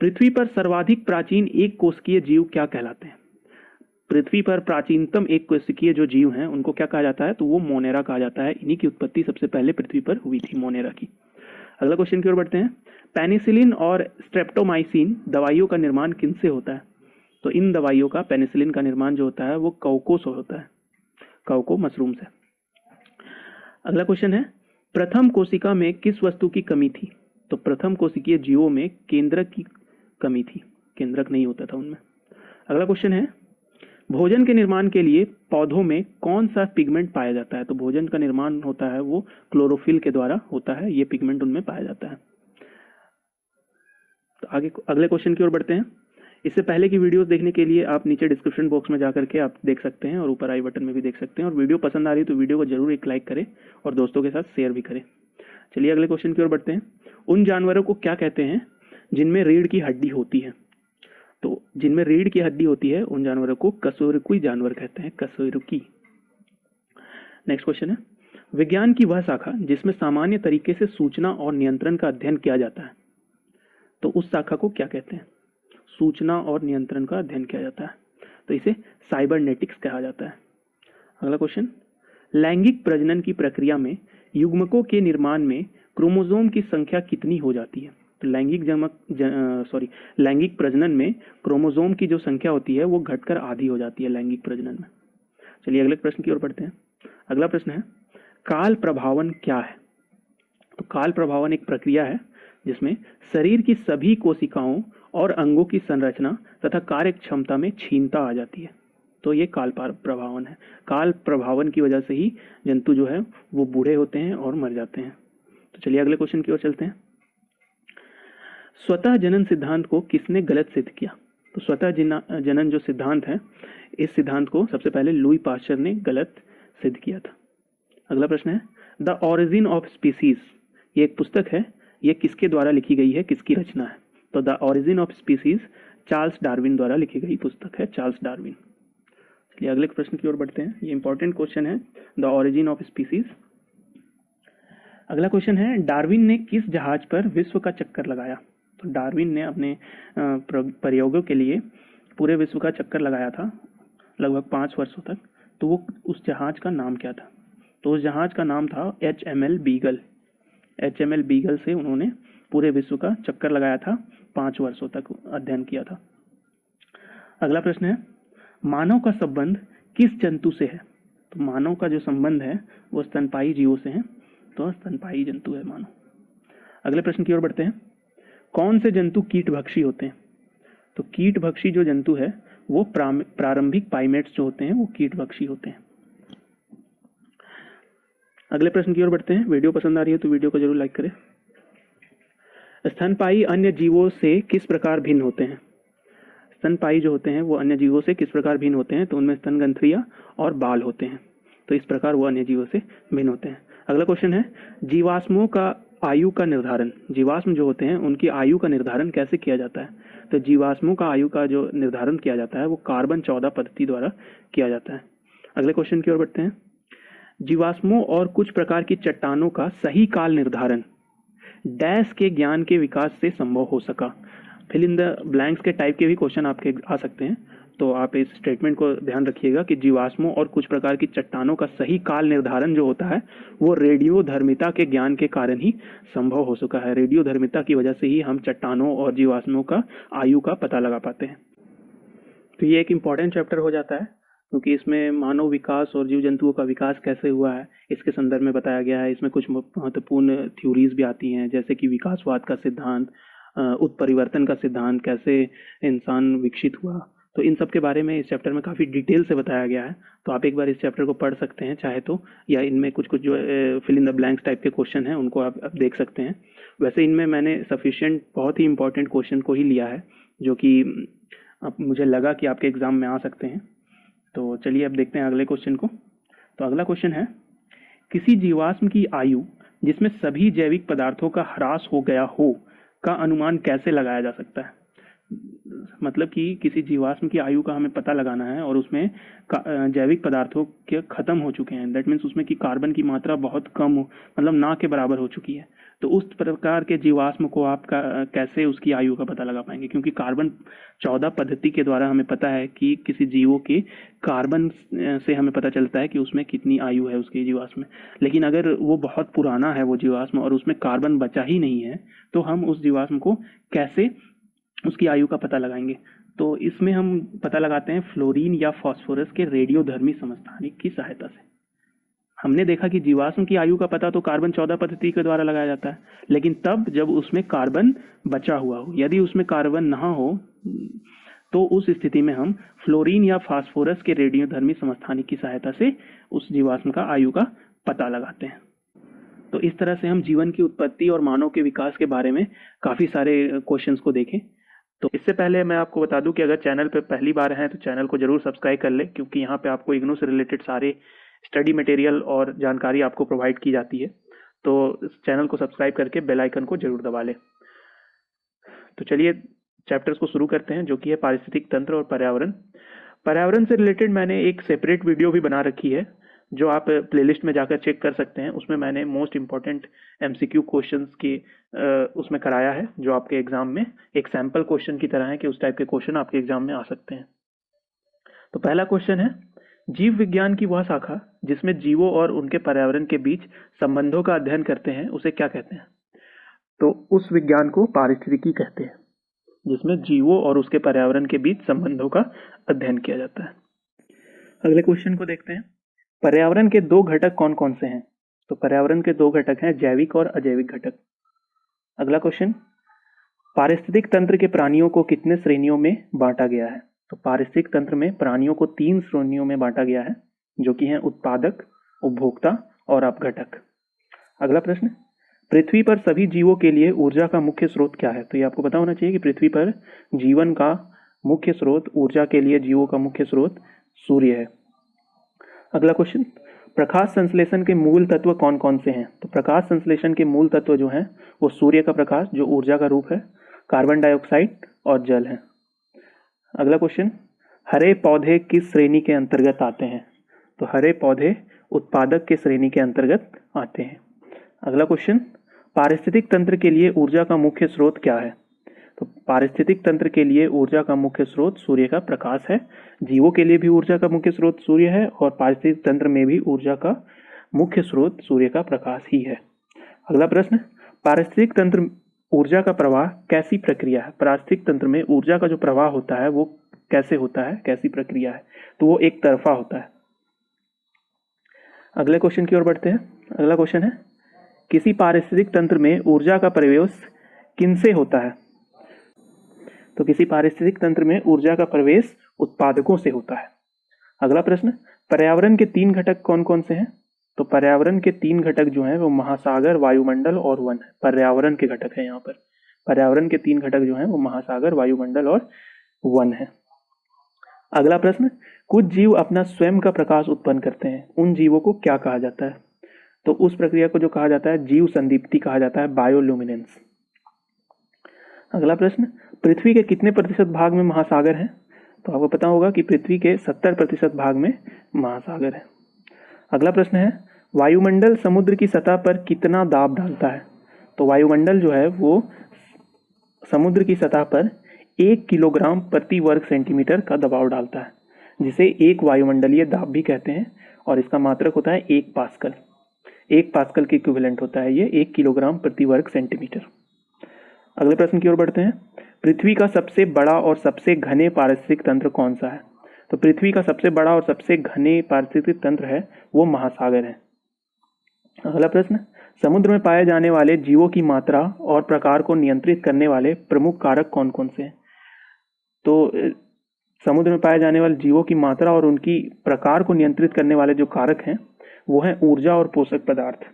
पृथ्वी पर सर्वाधिक प्राचीन एक कोशिकीय जीव क्या कहलाते हैं? पृथ्वी पर प्राचीनतम एक कोशिकीय जो जीव हैं उनको क्या कहा जाता है? तो वो मोनेरा कहा जाता है। इन्हीं की उत्पत्ति सबसे पहले पृथ्वी पर हुई थी, मोनेरा की। अगला क्वेश्चन की ओर बढ़ते हैं। पेनिसिलिन और स्ट्रेप्टोमाइसिन दवाइयों का निर्माण किनसे होता है? तो इन दवाइयों का, पेनिसिलिन का निर्माण जो होता है वो कवकों से होता है, कवको मशरूम से। अगला क्वेश्चन है, प्रथम कोशिका में किस वस्तु की कमी थी? तो प्रथम कोशिकीय जीवों में केंद्रक की कमी थी, केंद्रक नहीं होता था उनमें। अगला क्वेश्चन है, भोजन के निर्माण के लिए पौधों में कौन सा पिगमेंट पाया जाता है? तो भोजन का निर्माण होता है वो क्लोरोफिल के द्वारा होता है, ये पिगमेंट उनमें पाया जाता है। तो आगे अगले क्वेश्चन की ओर बढ़ते हैं। इससे पहले की वीडियोस देखने के लिए आप नीचे डिस्क्रिप्शन बॉक्स में जाकर के आप देख सकते हैं और ऊपर आई बटन में भी देख सकते हैं। और वीडियो पसंद आ रही है तो वीडियो को जरूर एक लाइक करें और दोस्तों के साथ शेयर भी करें। चलिए अगले क्वेश्चन की ओर बढ़ते हैं। उन जानवरों को क्या कहते हैं जिनमें रीढ़ की हड्डी होती है? तो जिनमें रीढ़ की हड्डी होती है उन जानवरों को कशेरुकी जानवर कहते हैं, कशेरुकी। नेक्स्ट क्वेश्चन है, विज्ञान की वह शाखा जिसमें सामान्य तरीके से सूचना और नियंत्रण का अध्ययन किया जाता है, तो उस शाखा को क्या कहते हैं? सूचना और नियंत्रण का अध्ययन किया जाता है, तो इसे साइबरनेटिक्स कहा जाता है। अगला क्वेश्चन, लैंगिक प्रजनन की प्रक्रिया में युग्मकों के निर्माण में क्रोमोसोम की संख्या कितनी हो जाती है? तो लैंगिक प्रजनन में क्रोमोसोम की जो संख्या होती है वो घटकर आधी हो जाती है लैंगिक प्रजनन में। चलिए अगले प्रश्न की ओर बढ़ते हैं। अगला प्रश्न है, काल प्रभावन क्या है? तो काल प्रभावन एक प्रक्रिया है जिसमें शरीर की सभी कोशिकाओं और अंगों की संरचना तथा कार्य क्षमता में क्षीणता आ जाती है, तो ये काल प्रभावन है। काल प्रभावन की वजह से ही जंतु जो है वो बूढ़े होते हैं और मर जाते हैं। तो चलिए अगले क्वेश्चन की ओर चलते हैं। स्वतः जनन सिद्धांत को किसने गलत सिद्ध किया? तो स्वतः जनन जो सिद्धांत है, इस सिद्धांत को सबसे पहले लुई पाश्चर ने गलत सिद्ध किया था। अगला प्रश्न है, द ओरिजिन ऑफ स्पीसीज, ये एक पुस्तक है, ये किसके द्वारा लिखी गई है, किसकी रचना है? तो the origin of species Charles Darwin द्वारा लिखी गई पुस्तक है, चार्ल्स डार्विन। चलिए अगले प्रश्न की ओर बढ़ते हैं। ये इंपॉर्टेंट क्वेश्चन है, द ओरिजिन ऑफ स्पीसीज। अगला क्वेश्चन है, डार्विन ने किस जहाज पर विश्व का चक्कर लगाया? तो डार्विन ने अपने प्रयोगों के लिए पूरे विश्व का चक्कर लगाया था लगभग 5 वर्षों तक। तो वो उस जहाज का नाम क्या था? तो उस जहाज का नाम था HML बीगल। HML बीगल से उन्होंने पूरे विश्व का चक्कर लगाया था, 5 वर्षों तक अध्ययन किया था। अगला प्रश्न है, मानव का संबंध किस जंतु से है? तो मानव का जो संबंध है वो स्तनपायी जीवों से है, तो स्तनपायी जंतु है मानव। अगले प्रश्न की ओर बढ़ते हैं। कौन से जंतु कीटभक्षी होते हैं? तो कीटभक्षी जो जंतु है वो प्रारंभिक प्राइमेट्स जो होते हैं वो कीटभक्षी होते हैं। अगले प्रश्न की ओर बढ़ते हैं। वीडियो पसंद आ रही है तो वीडियो को जरूर लाइक करें। स्तनपायी अन्य जीवों से किस प्रकार भिन्न होते हैं? स्तनपायी जो होते हैं वो अन्य जीवों से किस प्रकार भिन्न होते हैं? तो उनमें स्तनग्रंथियां और बाल होते हैं, तो इस प्रकार वो अन्य जीवों से भिन्न होते हैं। अगला क्वेश्चन है, जीवाश्मों का आयु का निर्धारण, जीवाश्म जो होते हैं उनकी आयु का निर्धारण कैसे किया जाता है? तो जीवाश्मों का आयु का जो निर्धारण किया जाता है वो कार्बन 14 पद्धति द्वारा किया जाता है। अगले क्वेश्चन की ओर बढ़ते हैं। जीवाश्मों और कुछ प्रकार की चट्टानों का सही काल निर्धारण डैश के ज्ञान के विकास से संभव हो सका। फिल इन द ब्लैंक्स के टाइप के भी क्वेश्चन आपके आ सकते हैं, तो आप इस स्टेटमेंट को ध्यान रखिएगा कि जीवाश्मों और कुछ प्रकार की चट्टानों का सही काल निर्धारण जो होता है वो रेडियोधर्मिता के ज्ञान के कारण ही संभव हो सका है। रेडियोधर्मिता की वजह से ही हम चट्टानों और जीवाश्मों का आयु का पता लगा पाते हैं। तो ये एक इम्पॉर्टेंट चैप्टर हो जाता है क्योंकि इसमें मानव विकास और जीव जंतुओं का विकास कैसे हुआ है इसके संदर्भ में बताया गया है। इसमें कुछ महत्वपूर्ण थ्योरीज भी आती हैं, जैसे कि विकासवाद का सिद्धांत, उत्परिवर्तन का सिद्धांत, कैसे इंसान विकसित हुआ। तो इन सब के बारे में इस चैप्टर में काफ़ी डिटेल से बताया गया है, तो आप एक बार इस चैप्टर को पढ़ सकते हैं चाहे तो, या इनमें कुछ कुछ जो fill in the blanks type के क्वेश्चन हैं उनको आप देख सकते हैं। वैसे इनमें मैंने सफिशिएंट बहुत ही इंपॉर्टेंट क्वेश्चन को ही लिया है जो कि मुझे लगा कि आपके एग्जाम में आ सकते हैं। तो चलिए अब देखते हैं अगले क्वेश्चन को। तो अगला क्वेश्चन है, किसी जीवाश्म की आयु जिसमें सभी जैविक पदार्थों का ह्रास हो गया हो का अनुमान कैसे लगाया जा सकता है? मतलब कि किसी जीवाश्म की आयु का हमें पता लगाना है और उसमें जैविक पदार्थों के खत्म हो चुके हैं, दैट मीन्स उसमें की कार्बन की मात्रा बहुत कम मतलब ना के बराबर हो चुकी है, तो उस प्रकार के जीवाश्म को आप कैसे उसकी आयु का पता लगा पाएंगे? क्योंकि कार्बन 14 पद्धति के द्वारा हमें पता है कि किसी जीवों के कार्बन से हमें पता चलता है कि उसमें कितनी आयु है उसके जीवाश्म में। लेकिन अगर वो बहुत पुराना है वो जीवाश्म और उसमें कार्बन बचा ही नहीं है, तो हम उस जीवाश्म को कैसे उसकी आयु का पता लगाएंगे? तो इसमें हम पता लगाते हैं फ्लोरीन या फास्फोरस के रेडियोधर्मी समस्थानिक की सहायता से। हमने देखा कि जीवाश्म की आयु का पता तो कार्बन 14 पद्धति के द्वारा लगाया जाता है, लेकिन तब जब उसमें कार्बन बचा हुआ हो। यदि उसमें कार्बन ना हो तो उस स्थिति में हम फ्लोरीन या फास्फोरस के रेडियोधर्मी समस्थानिक की सहायता से उस जीवाश्म का आयु का पता लगाते हैं। तो इस तरह से हम जीवन की उत्पत्ति और मानव के विकास के बारे में काफ़ी सारे क्वेश्चंस को देखें। तो इससे पहले मैं आपको बता दूं कि अगर चैनल पे पहली बार हैं तो चैनल को जरूर सब्सक्राइब कर लें, क्योंकि यहाँ पे आपको इग्नू से रिलेटेड सारे स्टडी मटेरियल और जानकारी आपको प्रोवाइड की जाती है। तो इस चैनल को सब्सक्राइब करके बेल आइकन को जरूर दबा लें। तो चलिए चैप्टर्स को शुरू करते हैं, जो कि है पारिस्थितिक तंत्र और पर्यावरण। पर्यावरण से रिलेटेड मैंने एक सेपरेट वीडियो भी बना रखी है, जो आप प्लेलिस्ट में जाकर चेक कर सकते हैं। उसमें मैंने मोस्ट इम्पॉर्टेंट एमसीक्यू क्वेश्चंस की उसमें कराया है, जो आपके एग्जाम में एक सैंपल क्वेश्चन की तरह है कि उस टाइप के क्वेश्चन आपके एग्जाम में आ सकते हैं। तो पहला क्वेश्चन है, जीव विज्ञान की वह शाखा जिसमें जीवों और उनके पर्यावरण के बीच संबंधों का अध्ययन करते हैं उसे क्या कहते हैं? तो उस विज्ञान को पारिस्थितिकी कहते हैं, जिसमें जीवों और उसके पर्यावरण के बीच संबंधों का अध्ययन किया जाता है। अगले क्वेश्चन को देखते हैं, पर्यावरण के दो घटक कौन कौन से हैं? तो पर्यावरण के दो घटक हैं, जैविक और अजैविक घटक। अगला क्वेश्चन, पारिस्थितिक तंत्र के प्राणियों को कितने श्रेणियों में बांटा गया है? तो पारिस्थितिक तंत्र में प्राणियों को 3 श्रेणियों में बांटा गया है, जो कि हैं उत्पादक, उपभोक्ता और अपघटक। अगला प्रश्न, पृथ्वी पर सभी जीवों के लिए ऊर्जा का मुख्य स्रोत क्या है? तो ये आपको पता होना चाहिए कि पृथ्वी पर जीवन का मुख्य स्रोत, ऊर्जा के लिए जीवों का मुख्य स्रोत सूर्य है। अगला क्वेश्चन, प्रकाश संश्लेषण के मूल तत्व कौन कौन से हैं? तो प्रकाश संश्लेषण के मूल तत्व जो हैं वो सूर्य का प्रकाश, जो ऊर्जा का रूप है, कार्बन डाइऑक्साइड और जल है। अगला क्वेश्चन, हरे पौधे किस श्रेणी के अंतर्गत आते हैं? तो हरे पौधे उत्पादक के श्रेणी के अंतर्गत आते हैं। अगला क्वेश्चन, पारिस्थितिक तंत्र के लिए ऊर्जा का मुख्य स्रोत क्या है? तो पारिस्थितिक तंत्र के लिए ऊर्जा का मुख्य स्रोत सूर्य का प्रकाश है। जीवों के लिए भी ऊर्जा का मुख्य स्रोत सूर्य है और पारिस्थितिक तंत्र में भी ऊर्जा का मुख्य स्रोत सूर्य का प्रकाश ही है। अगला प्रश्न, पारिस्थितिक तंत्र ऊर्जा का प्रवाह कैसी प्रक्रिया है? पारिस्थितिक तंत्र में ऊर्जा का जो प्रवाह होता है वो कैसे होता है, कैसी प्रक्रिया है? तो वो एक तरफा होता है। अगले क्वेश्चन की ओर बढ़ते हैं। अगला क्वेश्चन है, किसी पारिस्थितिक तंत्र में ऊर्जा का प्रवेश किनसे होता है? तो किसी पारिस्थितिक तंत्र में ऊर्जा का प्रवेश उत्पादकों से होता है। अगला प्रश्न, पर्यावरण के 3 घटक कौन कौन से हैं? तो पर्यावरण के 3 घटक जो हैं वो महासागर, वायुमंडल और वन है। पर्यावरण के घटक है यहाँ पर। पर्यावरण के 3 घटक जो हैं वो महासागर, वायुमंडल और वन है। अगला प्रश्न, कुछ जीव अपना स्वयं का प्रकाश उत्पन्न करते हैं, उन जीवों को क्या कहा जाता है? तो उस प्रक्रिया को जो कहा जाता है जीव संदीप्ति कहा जाता है, बायोल्यूमिनेंस। अगला प्रश्न, पृथ्वी के कितने प्रतिशत भाग में महासागर हैं? तो आपको पता होगा कि पृथ्वी के 70% भाग में महासागर है। अगला प्रश्न है, वायुमंडल समुद्र की सतह पर कितना दाब डालता है? तो वायुमंडल जो है वो समुद्र की सतह पर 1 किलोग्राम प्रति वर्ग सेंटीमीटर का दबाव डालता है, जिसे एक वायुमंडलीय दाब भी कहते हैं, और इसका मात्रक होता है 1 पास्कल। 1 पास्कल के इक्विवेलेंट होता है ये 1 किलोग्राम प्रति वर्ग सेंटीमीटर। अगले प्रश्न की ओर बढ़ते हैं, पृथ्वी का सबसे बड़ा और सबसे घने पारिस्थितिक तंत्र कौन सा है? तो पृथ्वी का सबसे बड़ा और सबसे घने पारिस्थितिक तंत्र है वो महासागर है। अगला प्रश्न, समुद्र में पाए जाने वाले जीवों की मात्रा और प्रकार को नियंत्रित करने वाले प्रमुख कारक कौन कौन से हैं? तो समुद्र में पाए जाने वाले जीवों की मात्रा और उनकी प्रकार को नियंत्रित करने वाले जो कारक हैं वो हैं ऊर्जा और पोषक पदार्थ।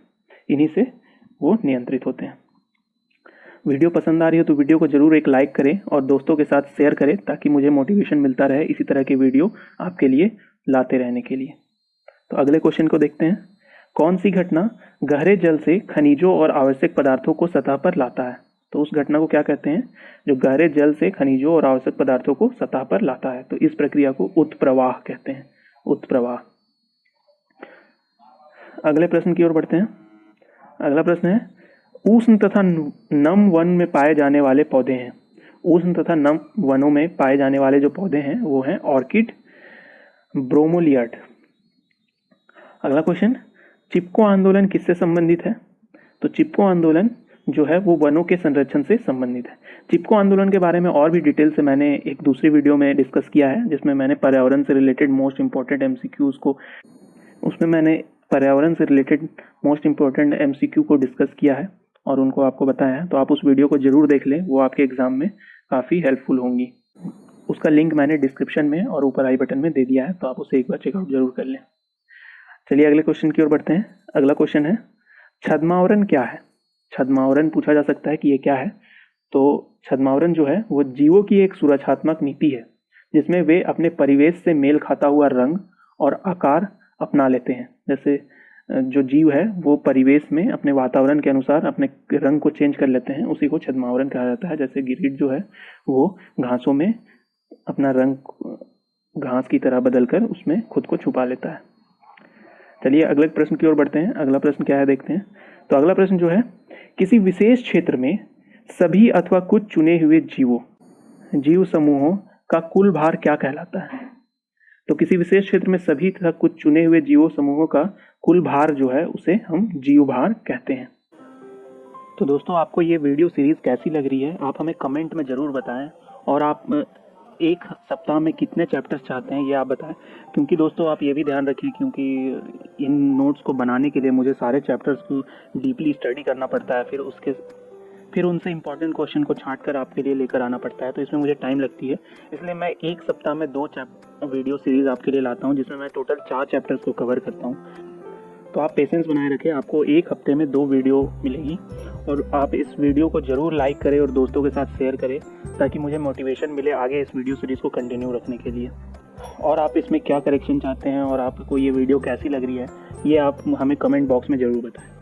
इन्हीं से वो नियंत्रित होते हैं। वीडियो पसंद आ रही हो तो वीडियो को जरूर एक लाइक करें और दोस्तों के साथ शेयर करें, ताकि मुझे मोटिवेशन मिलता रहे इसी तरह के वीडियो आपके लिए लाते रहने के लिए। तो अगले क्वेश्चन को देखते हैं, कौन सी घटना गहरे जल से खनिजों और आवश्यक पदार्थों को सतह पर लाता है? तो उस घटना को क्या कहते हैं? जो गहरे जल से खनिजों और आवश्यक पदार्थों को सतह पर लाता है। तो इस प्रक्रिया को उत्प्रवाह कहते हैं, उत्प्रवाह। अगले प्रश्न की ओर बढ़ते हैं। अगला प्रश्न है, उष्ण तथा नम वन में पाए जाने वाले पौधे हैं। उष्ण तथा नम वनों में पाए जाने वाले जो पौधे हैं वो हैं ऑर्किड, ब्रोमोलियड। अगला क्वेश्चन, चिपको आंदोलन किससे संबंधित है? तो चिपको आंदोलन जो है वो वनों के संरक्षण से संबंधित है। चिपको आंदोलन के बारे में और भी डिटेल से मैंने एक दूसरी वीडियो में डिस्कस किया है, जिसमें मैंने पर्यावरण से रिलेटेड मोस्ट इम्पोर्टेंट एमसीक्यूज को डिस्कस किया है और उनको आपको बताया है। तो आप उस वीडियो को जरूर देख लें, वो आपके एग्जाम में काफ़ी हेल्पफुल होंगी। उसका लिंक मैंने डिस्क्रिप्शन में और ऊपर आई बटन में दे दिया है, तो आप उसे एक बार चेकआउट जरूर कर लें। चलिए अगले क्वेश्चन की ओर बढ़ते हैं। अगला क्वेश्चन है, छद्मावरण क्या है? छद्मावरण पूछा जा सकता है कि ये क्या है। तो छद्मावरण जो है वो जीवों की एक सुरक्षात्मक नीति है, जिसमें वे अपने परिवेश से मेल खाता हुआ रंग और आकार अपना लेते हैं। जैसे जो जीव है वो परिवेश में अपने वातावरण के अनुसार अपने रंग को चेंज कर लेते हैं, उसी को छद्मावरण कहा जाता है। जैसे गिरगिट जो है वो घासों में अपना रंग घास की तरह बदलकर उसमें खुद को छुपा लेता है। चलिए अगले प्रश्न की ओर बढ़ते हैं। अगला प्रश्न क्या है देखते हैं। तो अगला प्रश्न जो है, किसी विशेष क्षेत्र में सभी अथवा कुछ चुने हुए जीव समूहों का कुल भार क्या कहलाता है? तो किसी विशेष क्षेत्र में सभी तथा कुछ चुने हुए जीवों समूहों का कुल भार जो है उसे हम जीव भार कहते हैं। तो दोस्तों, आपको ये वीडियो सीरीज कैसी लग रही है आप हमें कमेंट में ज़रूर बताएं, और आप एक सप्ताह में कितने चैप्टर्स चाहते हैं ये आप बताएं। क्योंकि दोस्तों आप ये भी ध्यान रखिए, क्योंकि इन नोट्स को बनाने के लिए मुझे सारे चैप्टर्स को डीपली स्टडी करना पड़ता है, फिर उनसे इंपॉर्टेंट क्वेश्चन को छांट कर आपके लिए लेकर आना पड़ता है। तो इसमें मुझे टाइम लगती है, इसलिए मैं एक सप्ताह में 2 वीडियो सीरीज़ आपके लिए लाता हूँ, जिसमें मैं टोटल 4 चैप्टर्स को कवर करता हूँ। तो आप पेशेंस बनाए रखें, आपको एक हफ्ते में 2 वीडियो मिलेगी, और आप इस वीडियो को ज़रूर लाइक करें और दोस्तों के साथ शेयर करें, ताकि मुझे मोटिवेशन मिले आगे इस वीडियो सीरीज़ को कंटिन्यू रखने के लिए। और आप इसमें क्या करेक्शन चाहते हैं और आपको ये वीडियो कैसी लग रही है, ये आप हमें कमेंट बॉक्स में ज़रूर बताएं।